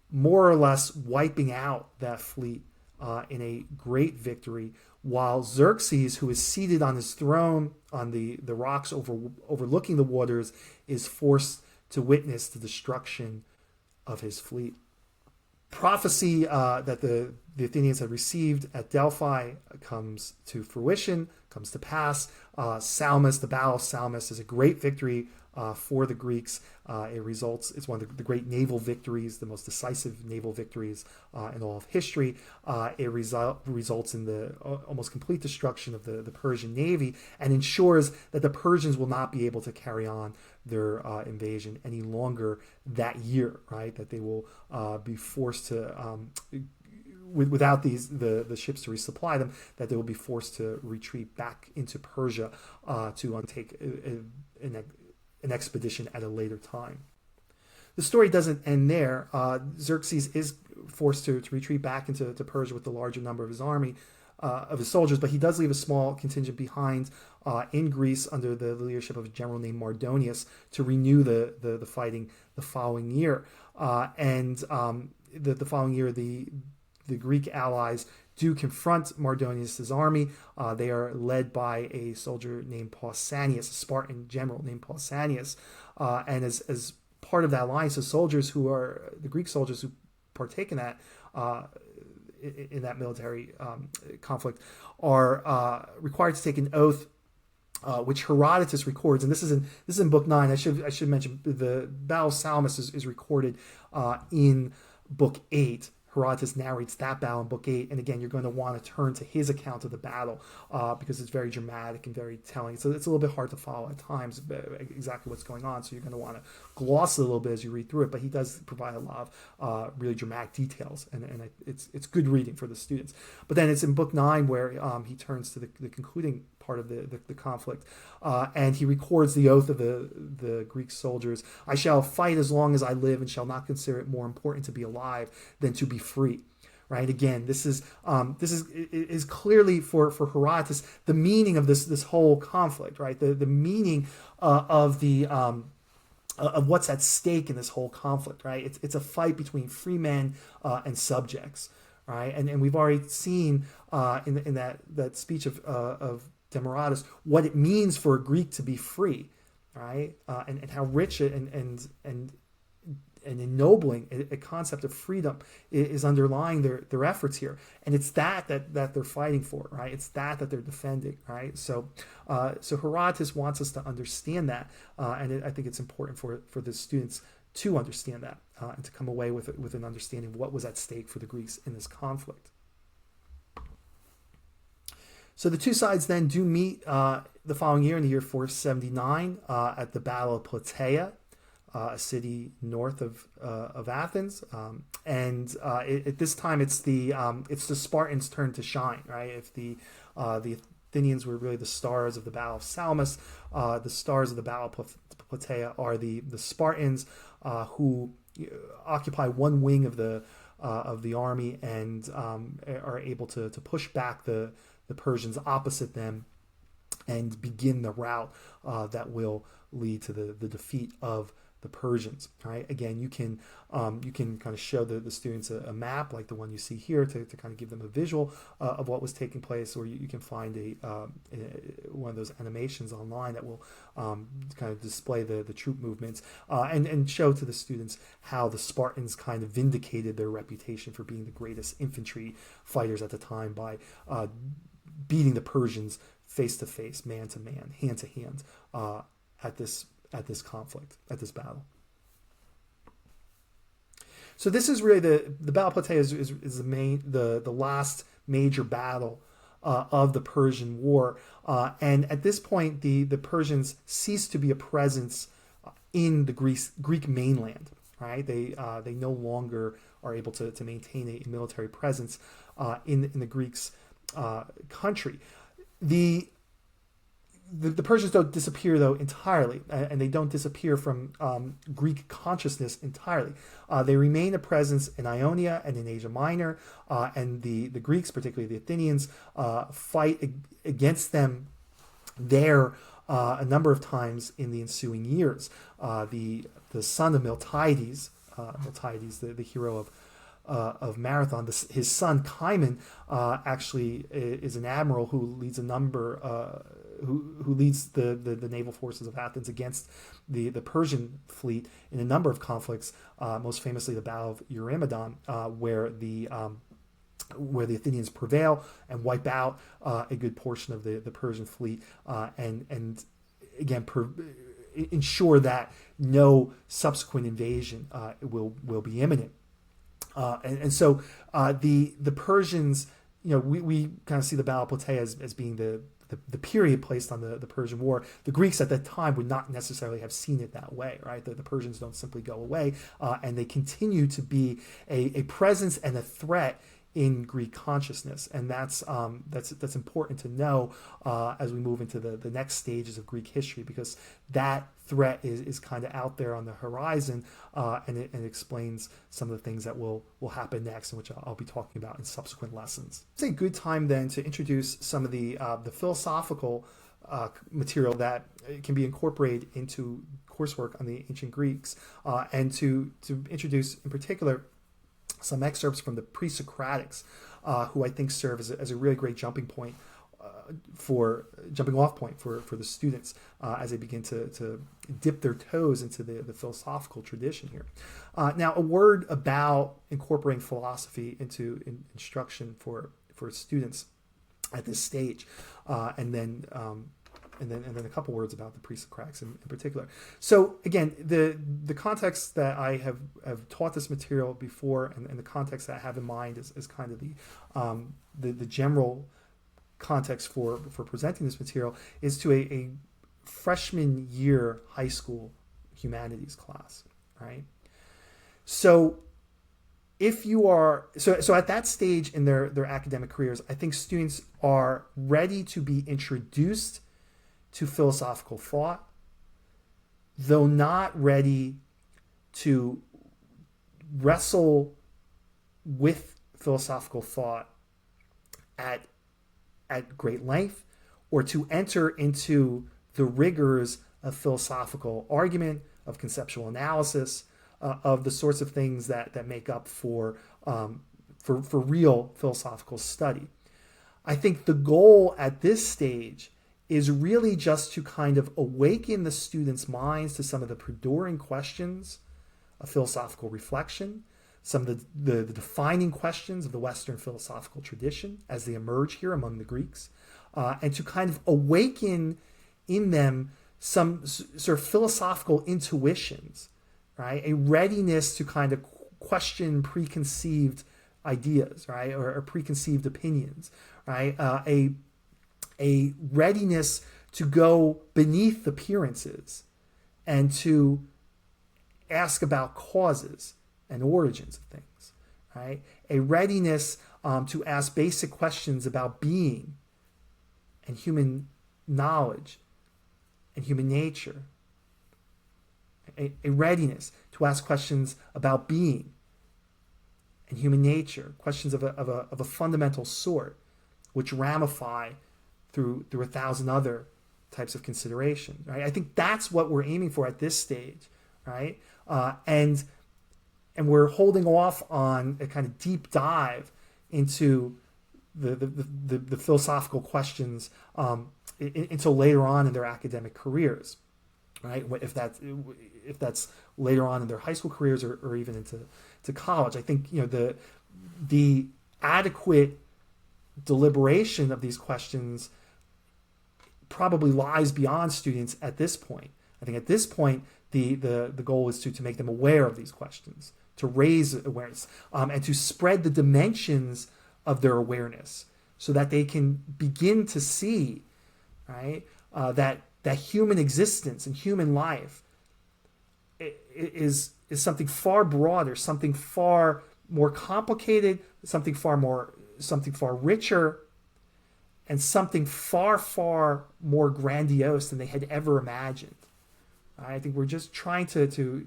more or less wiping out that fleet in a great victory, while Xerxes, who is seated on his throne on the rocks overlooking the waters, is forced to witness the destruction of his fleet. Prophecy that the Athenians had received at Delphi comes to fruition, comes to pass. Salamis, the Battle of Salamis, is a great victory for the Greeks. It's one of the great naval victories, the most decisive naval victories in all of history. It results in the almost complete destruction of the Persian navy, and ensures that the Persians will not be able to carry on their invasion any longer that year, right? That they will be forced to, without the ships to resupply them, that they will be forced to retreat back into Persia to undertake an expedition at a later time. The story doesn't end there. Xerxes is forced to retreat back into Persia with the larger number of his army, of his soldiers, but he does leave a small contingent behind in Greece under the leadership of a general named Mardonius to renew the fighting the following year. The following year, the Greek allies do confront Mardonius' army. They are led by a soldier named Pausanias, a Spartan general named Pausanias. And as part of that alliance, the Greek soldiers who partake in that military conflict are required to take an oath, which Herodotus records, and this is in Book 9. I should mention the Battle of Salamis is recorded in Book 8. Herodotus narrates that battle in Book 8, and again, you're going to want to turn to his account of the battle because it's very dramatic and very telling. So it's a little bit hard to follow at times exactly what's going on, so you're going to want to gloss it a little bit as you read through it, but he does provide a lot of really dramatic details, and it's good reading for the students. But then it's in Book 9 where he turns to the concluding part of the conflict, and he records the oath of the Greek soldiers. "I shall fight as long as I live, and shall not consider it more important to be alive than to be free." Right? Again, this is clearly for Herodotus the meaning of this whole conflict. Right? The meaning of what's at stake in this whole conflict. Right? It's a fight between free men and subjects. Right? And we've already seen in that speech of Demaratus what it means for a Greek to be free, right? And how rich and ennobling a concept of freedom is underlying their efforts here, and it's that they're fighting for, right? It's that they're defending, right? So Herodotus wants us to understand that, and I think it's important for the students to understand that and to come away with an understanding of what was at stake for the Greeks in this conflict. So the two sides then do meet the following year, in the year 479, at the Battle of Plataea, a city north of Athens, and at this time it's the Spartans' turn to shine, right? If the Athenians were really the stars of the Battle of Salamis, the stars of the Battle of Plataea are the Spartans, who occupy one wing of the army and are able to push back the Persians opposite them and begin the rout that will lead to the defeat of the Persians. Right? Again, you can kind of show the students a map like the one you see here to kind of give them a visual of what was taking place, or you can find one of those animations online that will kind of display the troop movements and show to the students how the Spartans kind of vindicated their reputation for being the greatest infantry fighters at the time by beating the Persians face to face, man to man, hand to hand, at this conflict, at this battle. So this is really the Battle of Plataea is the last major battle of the Persian War, and at this point the Persians cease to be a presence in the Greek mainland. Right? They no longer are able to maintain a military presence in the Greeks' country. the Persians don't disappear, though, entirely, and they don't disappear from Greek consciousness entirely. They remain a presence in Ionia and in Asia Minor, and the Greeks, particularly the Athenians, fight against them there a number of times in the ensuing years. The son of Miltiades, the hero of Marathon, his son Cimon actually is an admiral who leads a number who leads the naval forces of Athens against the Persian fleet in a number of conflicts, most famously the Battle of Eurymedon, where the Athenians prevail and wipe out a good portion of the Persian fleet, and again ensure that no subsequent invasion will be imminent. And so the Persians, we kind of see the Battle of Plataea as being the period placed on the Persian War. The Greeks at that time would not necessarily have seen it that way, right? The Persians don't simply go away, and they continue to be a presence and a threat in Greek consciousness, and that's important to know as we move into the next stages of Greek history, because that threat is kind of out there on the horizon, and it explains some of the things that will happen next, and which I'll be talking about in subsequent lessons. It's a good time then to introduce some of the philosophical material that can be incorporated into coursework on the ancient Greeks, and to introduce in particular some excerpts from the pre-Socratics, who I think serve as a really great jumping off point for the students as they begin to dip their toes into the philosophical tradition here. Now, a word about incorporating philosophy into instruction for students at this stage, and then a couple words about the pre-Socratics in particular. So again, the context that I have taught this material before, and the context that I have in mind is kind of the general context for presenting this material is to a freshman year high school humanities class, right? So if you are so at that stage in their academic careers, I think students are ready to be introduced to philosophical thought, though not ready to wrestle with philosophical thought at great length, or to enter into the rigors of philosophical argument, of conceptual analysis, of the sorts of things that make up for real philosophical study. I think the goal at this stage is really just to kind of awaken the students' minds to some of the predominant questions of philosophical reflection, some of the defining questions of the Western philosophical tradition as they emerge here among the Greeks, and to kind of awaken in them some sort of philosophical intuitions, right? A readiness to kind of question preconceived ideas, right? Or preconceived opinions, right? A readiness to go beneath appearances and to ask about causes and origins of things, right? A readiness to ask basic questions about being and human knowledge and human nature. A readiness to ask questions about being and human nature, questions of a fundamental sort, which ramify through 1,000 other types of consideration, right? I think that's what we're aiming for at this stage, right? And we're holding off on a kind of deep dive into the philosophical questions until later on in their academic careers, right? If that's later on in their high school careers or even into college. I think the adequate deliberation of these questions probably lies beyond students at this point. I think at this point the goal is to make them aware of these questions, to raise awareness, and to spread the dimensions of their awareness so that they can begin to see, right, that human existence and human life is something far broader, something far more complicated, something far richer, and something far, far more grandiose than they had ever imagined. I think we're just trying to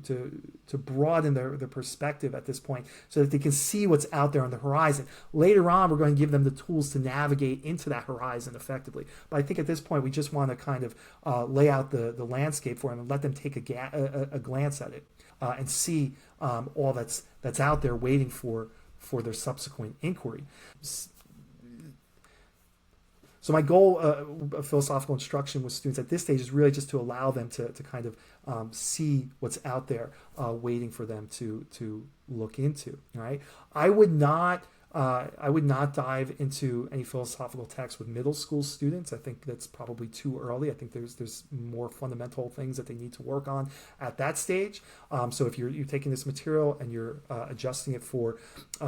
broaden their perspective at this point so that they can see what's out there on the horizon. Later on, we're going to give them the tools to navigate into that horizon effectively. But I think at this point, we just want to kind of lay out the landscape for them and let them take a glance at it and see all that's out there waiting for their subsequent inquiry. So my goal of philosophical instruction with students at this stage is really just to allow them to kind of see what's out there waiting for them to look into. Right? I would not dive into any philosophical text with middle school students. I think that's probably too early. I think there's more fundamental things that they need to work on at that stage. So if you're taking this material and you're adjusting it for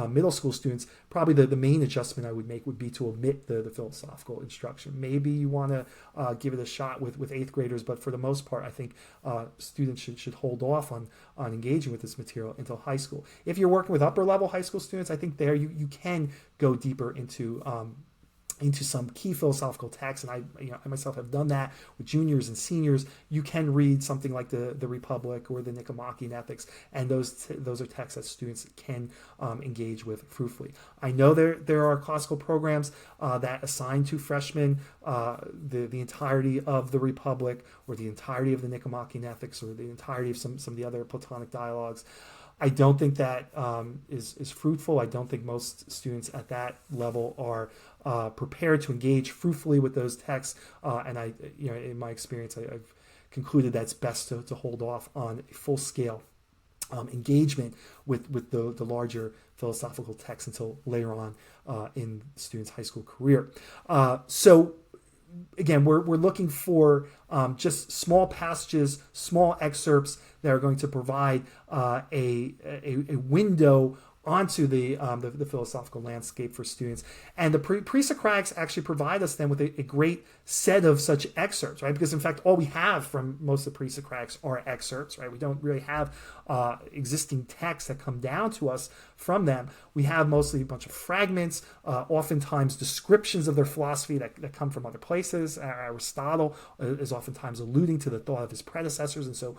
middle school students, probably the main adjustment I would make would be to omit the philosophical instruction. Maybe you want to give it a shot with eighth graders, but for the most part, I think students should hold off on engaging with this material until high school. If you're working with upper level high school students, I think there you can go deeper into some key philosophical texts, and I myself have done that with juniors and seniors. You can read something like the Republic or the Nicomachean Ethics, and those are texts that students can engage with fruitfully. I know there are classical programs that assign to freshmen the entirety of the Republic or the entirety of the Nicomachean Ethics or the entirety of some of the other Platonic dialogues. I don't think that is fruitful. I don't think most students at that level are prepared to engage fruitfully with those texts. And in my experience, I've concluded that it's best to hold off on a full-scale engagement with the larger philosophical texts until later on in the student's high school career. So again, we're looking for just small passages, small excerpts that are going to provide a window onto the philosophical landscape for students. And the pre-Socratics actually provide us then with a great set of such excerpts, right? Because in fact, all we have from most of the pre-Socratics are excerpts, right? We don't really have existing texts that come down to us from them. We have mostly a bunch of fragments, oftentimes descriptions of their philosophy that come from other places. Aristotle is oftentimes alluding to the thought of his predecessors, and so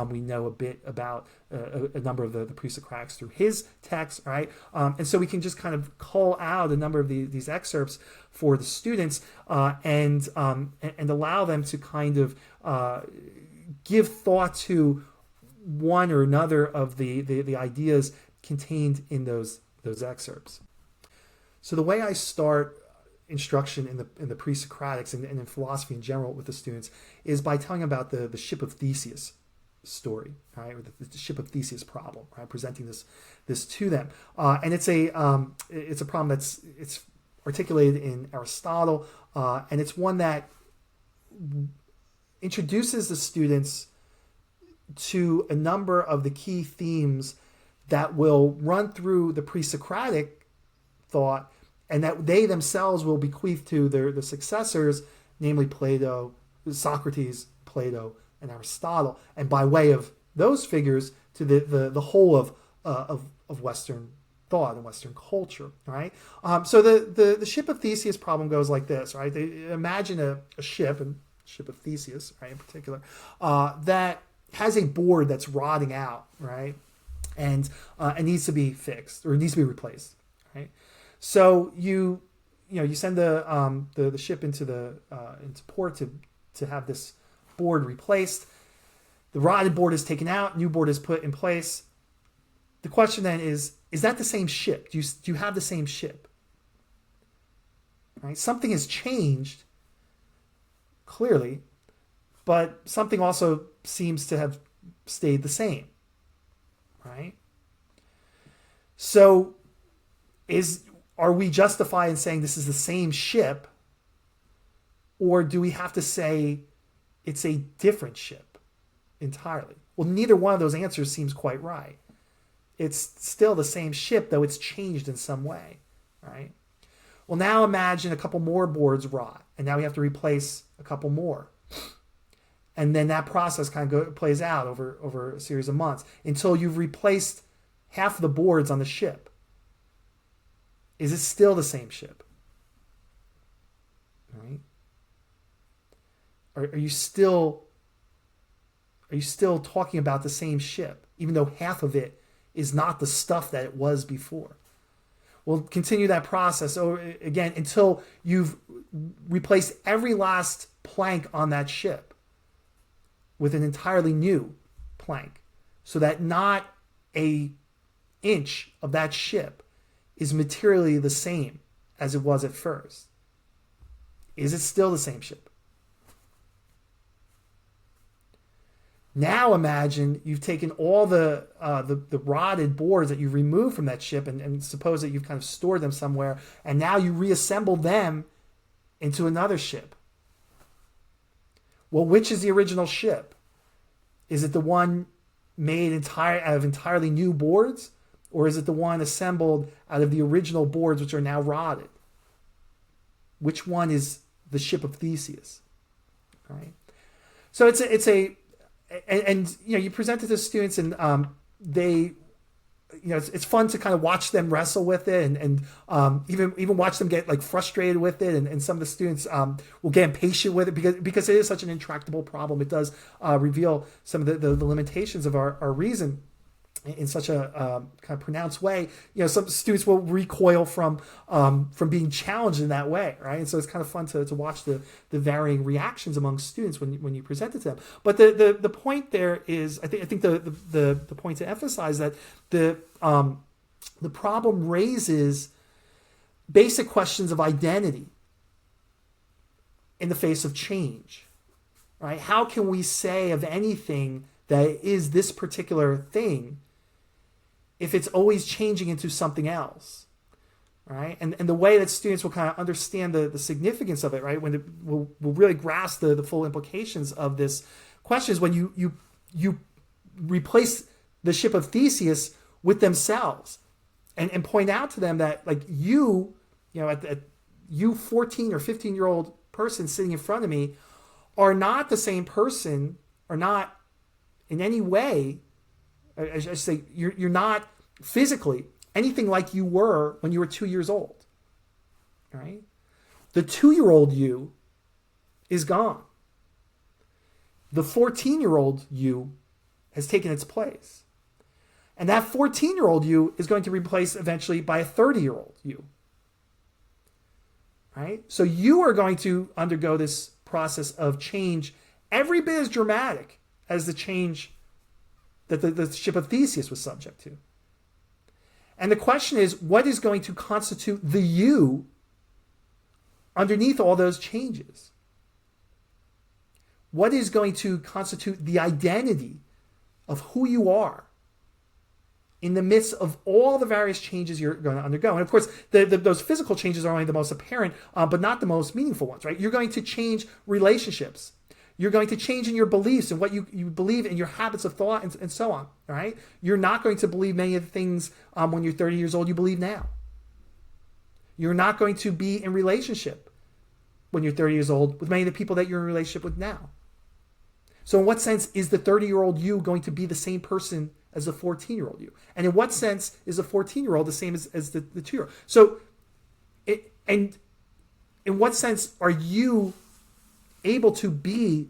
we know a bit about a number of the pre-Socratics through his text, right? And so we can just kind of call out a number of these excerpts for the students and allow them to kind of give thought to one or another of the ideas contained in those excerpts. So the way I start instruction in the pre-Socratics and in philosophy in general with the students is by telling about the ship of Theseus story, right, or the ship of Theseus problem, right, presenting this to them, and it's a problem it's articulated in Aristotle, and it's one that introduces the students to a number of the key themes that will run through the pre-Socratic thought and that they themselves will bequeath to their successors, namely Plato, Socrates, Plato, and Aristotle, and by way of those figures to the whole of Western thought and Western culture, right? So the ship of Theseus problem goes like this, right? They imagine a ship, and ship of Theseus, right, in particular, that has a board that's rotting out, right, and it needs to be fixed or it needs to be replaced, right? So you send the ship into port to have this board replaced. The rotted board is taken out, new board is put in place. The question then is that the same ship? Do you have the same ship? Right? Something has changed, clearly, but something also seems to have stayed the same. Right? So are we justified in saying this is the same ship, or do we have to say it's a different ship entirely? Well, neither one of those answers seems quite right. It's still the same ship, though it's changed in some way, right? Well, now imagine a couple more boards rot, and now we have to replace a couple more. And then that process kind of plays out over a series of months until you've replaced half of the boards on the ship. Is it still the same ship? right? Are you still talking about the same ship, even though half of it is not the stuff that it was before? We'll continue that process again until you've replaced every last plank on that ship with an entirely new plank, so that not an inch of that ship is materially the same as it was at first. Is it still the same ship? Now imagine you've taken all the rotted boards that you've removed from that ship, and suppose that you've kind of stored them somewhere, and now you reassemble them into another ship. Well, which is the original ship? Is it the one made out of entirely new boards, or is it the one assembled out of the original boards which are now rotted? Which one is the ship of Theseus? All right. So it's a you present it to students, and they, it's fun to kind of watch them wrestle with it, and even watch them get like frustrated with it, and some of the students will get impatient with it because it is such an intractable problem. It does reveal some of the limitations of our reason in such a kind of pronounced way. Some students will recoil from being challenged in that way, right? And so it's kind of fun to watch the varying reactions among students when you present it to them. But the point there is, I think the point to emphasize that the problem raises basic questions of identity in the face of change, right? How can we say of anything that is this particular thing if it's always changing into something else, right? And the way that students will kind of understand the significance of it, right, when will really grasp the full implications of this question is when you replace the ship of Theseus with themselves, and point out to them that, like, you 14 or 15-year-old person sitting in front of me are not the same person, are not in any way, I should say, you're not physically anything like you were when you were 2 years old. Right? The 2-year-old you is gone. The 14-year-old you has taken its place. And that 14-year-old you is going to be replaced eventually by a 30-year-old you. Right? So you are going to undergo this process of change every bit as dramatic as the change that the ship of Theseus was subject to. And the question is, what is going to constitute the you underneath all those changes? What is going to constitute the identity of who you are in the midst of all the various changes you're going to undergo? And of course, those physical changes are only the most apparent, but not the most meaningful ones, right? You're going to change relationships. You're going to change in your beliefs and what you believe in, your habits of thought, and so on. All right? You're not going to believe many of the things when you're 30 years old you believe now. You're not going to be in relationship when you're 30 years old with many of the people that you're in a relationship with now. So in what sense is the 30-year-old you going to be the same person as the 14-year-old you? And in what sense is the 14-year-old the same as the 2-year-old? So, and in what sense are you able to be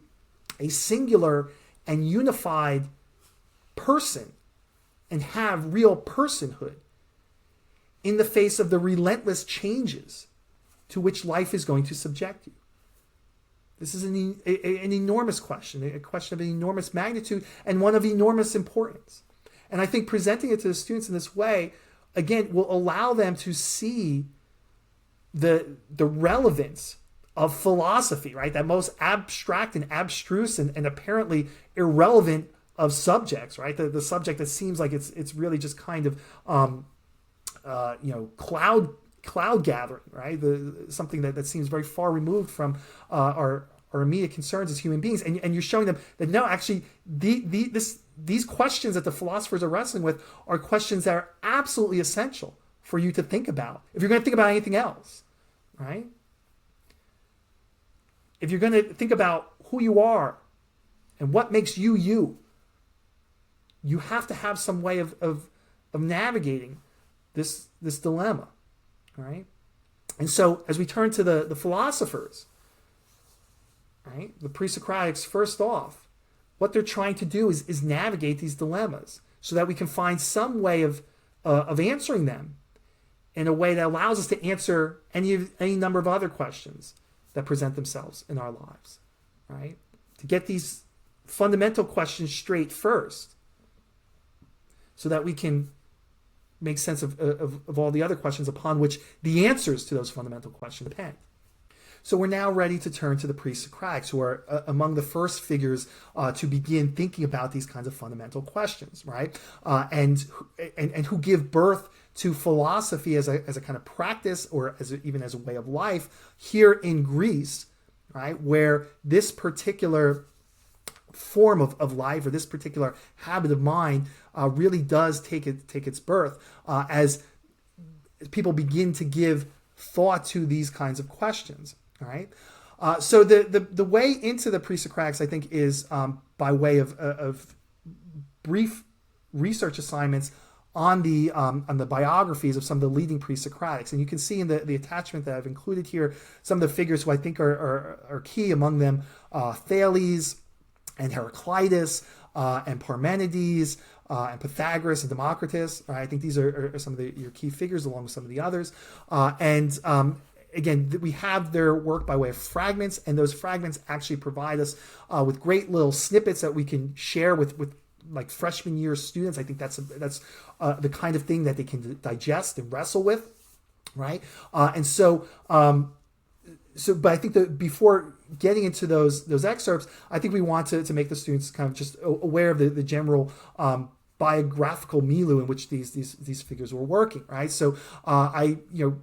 a singular and unified person and have real personhood in the face of the relentless changes to which life is going to subject you? This is an enormous question, a question of enormous magnitude and one of enormous importance. And I think presenting it to the students in this way, again, will allow them to see the relevance of philosophy, right? That most abstract and abstruse and apparently irrelevant of subjects, right? The subject that seems like it's really just kind of cloud gathering, right? Something that seems very far removed from our immediate concerns as human beings, and you're showing them that no, actually, these questions that the philosophers are wrestling with are questions that are absolutely essential for you to think about if you're going to think about anything else, right? If you're going to think about who you are and what makes you you, you have to have some way of navigating this dilemma, right? And so as we turn to the philosophers, right, the pre-Socratics, first off, what they're trying to do is navigate these dilemmas so that we can find some way of answering them in a way that allows us to answer any number of other questions that present themselves in our lives, right? To get these fundamental questions straight first so that we can make sense of all the other questions upon which the answers to those fundamental questions depend. So we're now ready to turn to the pre-Socratics, who are among the first figures to begin thinking about these kinds of fundamental questions, right? And who give birth to philosophy as a kind of practice, or even as a way of life here in Greece, right? Where this particular form of life, or this particular habit of mind, really does take its birth as people begin to give thought to these kinds of questions. All right. So the way into the pre-Socratics, I think, is by way of brief research assignments on the biographies of some of the leading pre-Socratics. And you can see in the attachment that I've included here some of the figures who I think are key, among them Thales and Heraclitus and Parmenides and Pythagoras and Democritus. Right? I think these are some of your key figures, along with some of the others. Again, we have their work by way of fragments, and those fragments actually provide us with great little snippets that we can share with like freshman year students. I think that's the kind of thing that they can digest and wrestle with, right? But I think that before getting into those excerpts, I think we want to make the students kind of just aware of the general biographical milieu in which these figures were working, right? So I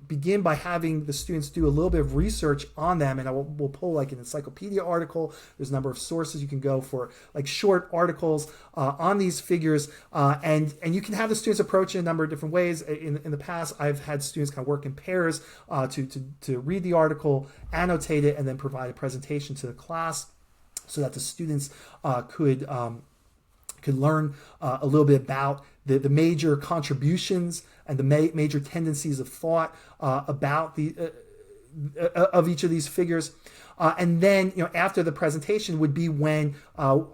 begin by having the students do a little bit of research on them, and we'll pull like an encyclopedia article. There's a number of sources you can go for, like short articles on these figures, and you can have the students approach in a number of different ways. In the past, I've had students kind of work in pairs to read the article, annotate it, and then provide a presentation to the class so that the students could learn a little bit about the major contributions and the major tendencies of thought about of each of these figures. And then, after the presentation would be when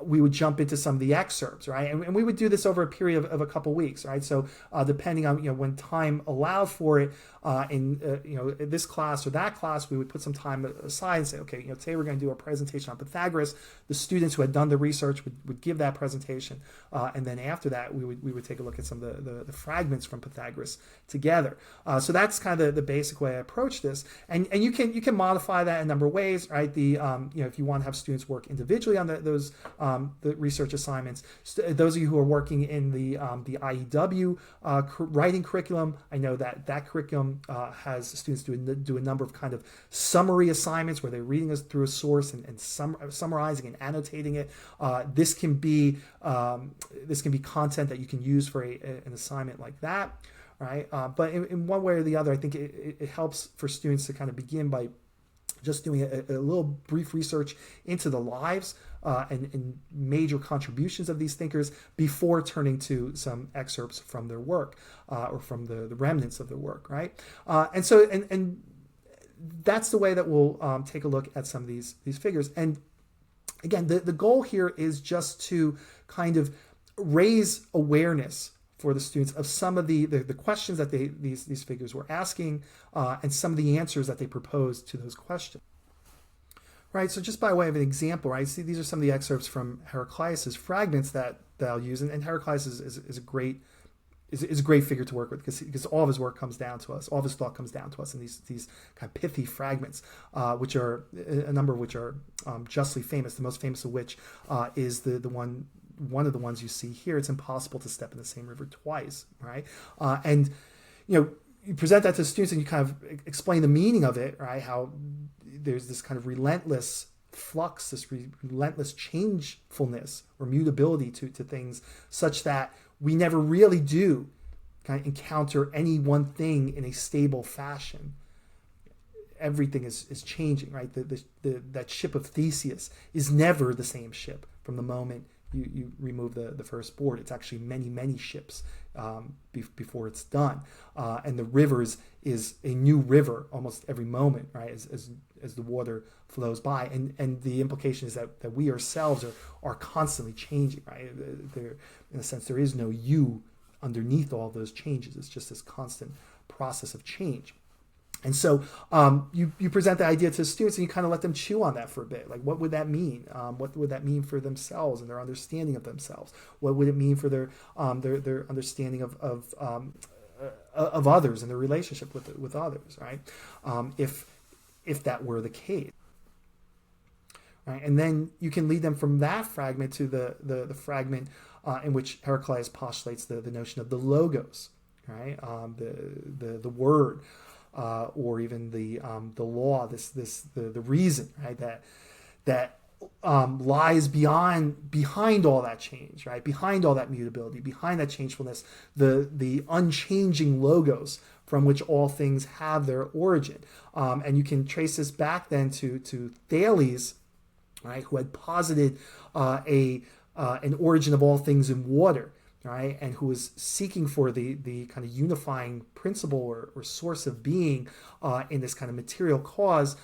we would jump into some of the excerpts, right? And we would do this over a period of a couple weeks, right? So depending on when time allowed for it, in this class or that class, we would put some time aside and say, okay, today we're going to do a presentation on Pythagoras. The students who had done the research would give that presentation, and then after that, we would take a look at some of the fragments from Pythagoras together. So that's kind of the basic way I approach this, and you can modify that in a number of ways, right? If you want to have students work individually on the research assignments, those of you who are working in the IEW writing curriculum, I know that curriculum has students do a number of kind of summary assignments where they're reading us through a source and summarizing and annotating it. This can be content that you can use for an assignment like that, right? But in one way or the other, I think it helps for students to kind of begin by just doing a little brief research into the lives and major contributions of these thinkers before turning to some excerpts from their work or from the remnants of their work, right? And that's the way that we'll take a look at some of these figures. And again, the goal here is just to kind of raise awareness for the students of some of the questions that these figures were asking and some of the answers that they proposed to those questions. Right, so just by way of an example, right, see these are some of the excerpts from Heraclitus' fragments that I'll use, and Heraclitus is a great figure to work with because all of his work comes down to us, all of his thought comes down to us in these kind of pithy fragments, which are a number of which are justly famous. The most famous of which is one of the ones you see here. It's impossible to step in the same river twice, right? And you present that to students and you kind of explain the meaning of it, right? How there's this kind of relentless flux, this relentless changefulness or mutability to things, such that we never really do kind of encounter any one thing in a stable fashion. Everything is changing, right? That ship of Theseus is never the same ship from the moment you remove the first board. It's actually many ships before it's done. And the rivers is a new river almost every moment, right? As the water flows by, and the implication is that we ourselves are constantly changing, right? There, in a sense, there is no you underneath all those changes. It's just this constant process of change. And so you present the idea to students and you kind of let them chew on that for a bit. Like, what would that mean? What would that mean for themselves and their understanding of themselves? What would it mean for their understanding of others and their relationship with others, right? If that were the case. Right? And then you can lead them from that fragment to the fragment in which Heraclitus postulates the notion of the logos, right? The word, or even the law, the reason, right? That lies behind all that change, right? Behind all that mutability, behind that changefulness, the unchanging logos from which all things have their origin. And you can trace this back then to Thales, right, who had posited an origin of all things in water, right, and who was seeking for the kind of unifying principle or source of being in this kind of material cause,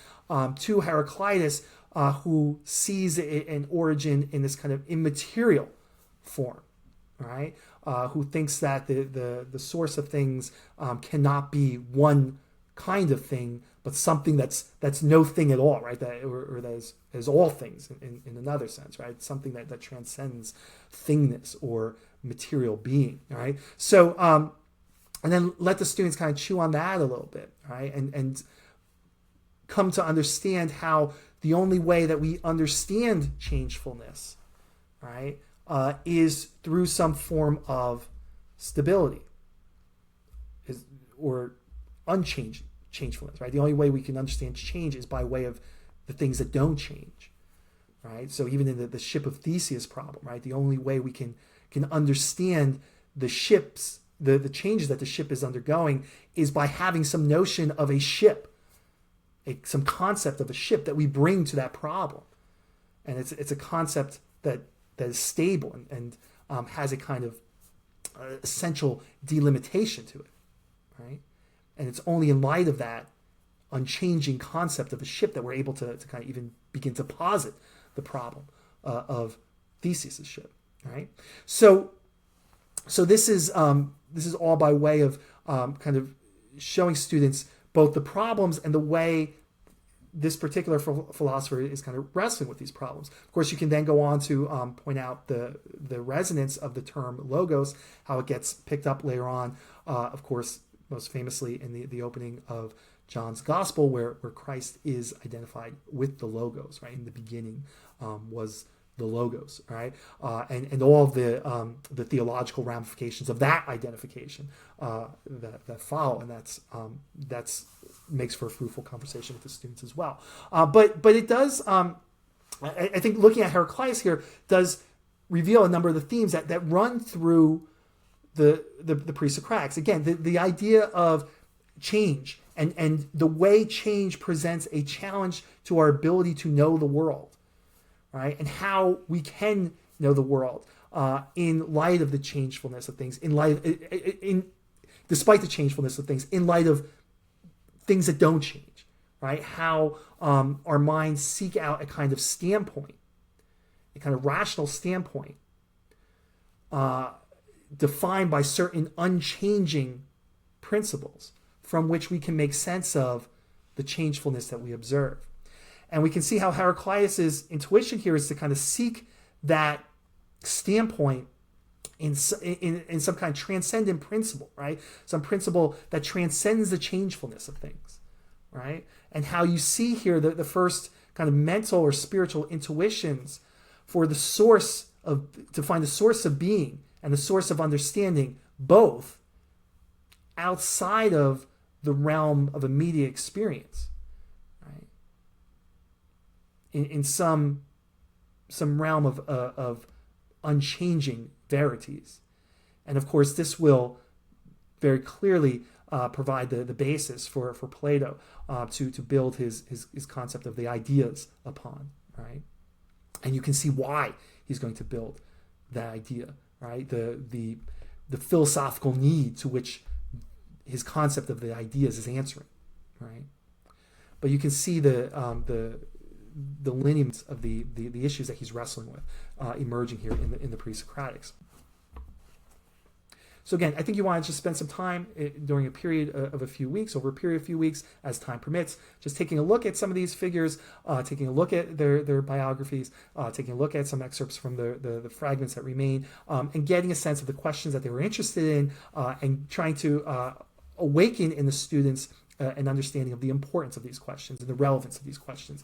to Heraclitus, who sees an origin in this kind of immaterial form, right, who thinks that the source of things cannot be one kind of thing, but something that's no thing at all, right? Or that is all things in another sense, right? Something that transcends thingness or material being, right? So, and then let the students kind of chew on that a little bit, right? And come to understand how the only way that we understand changefulness, right, is through some form of stability, or changefulness, right? The only way we can understand change is by way of the things that don't change, right? So even in the ship of Theseus problem, right, the only way we can understand the ships, the changes that the ship is undergoing, is by having some notion of a ship, some concept of a ship that we bring to that problem, and it's a concept that is stable and has a kind of essential delimitation to it, right? And it's only in light of that unchanging concept of a ship that we're able to kind of even begin to posit the problem of Theseus' ship, right? So this is all by way of kind of showing students both the problems and the way this particular philosopher is kind of wrestling with these problems. Of course, you can then go on to point out the resonance of the term logos, how it gets picked up later on, of course, most famously in the opening of John's Gospel, where Christ is identified with the logos, right? In the beginning was the logos, right? And all of the theological ramifications of that identification that follow, and that's makes for a fruitful conversation with the students as well. But it does, I think, looking at Heraclitus here does reveal a number of the themes that run through the pre-Socratics. Again, the idea of change and the way change presents a challenge to our ability to know the world, right? And how we can know the world in light of the changefulness of things, despite the changefulness of things, in light of things that don't change, right? How our minds seek out a kind of standpoint, a kind of rational standpoint, defined by certain unchanging principles from which we can make sense of the changefulness that we observe. And we can see how Heraclitus' intuition here is to kind of seek that standpoint in some kind of transcendent principle, right? Some principle that transcends the changefulness of things, right? And how you see here the first kind of mental or spiritual intuitions for the source to find the source of being and the source of understanding, both outside of the realm of immediate experience, right? In some realm of unchanging verities. And of course, this will very clearly provide the basis for Plato to build his concept of the ideas upon, right? And you can see why he's going to build that idea, right? The philosophical need to which his concept of the ideas is answering, right? But you can see the lineaments of the issues that he's wrestling with emerging here in the pre-Socratics. So again, I think you want to just spend some time during a period of a few weeks, over a period of a few weeks, as time permits, just taking a look at some of these figures, taking a look at their biographies, taking a look at some excerpts from the fragments that remain, and getting a sense of the questions that they were interested in, and trying to awaken in the students an understanding of the importance of these questions and the relevance of these questions.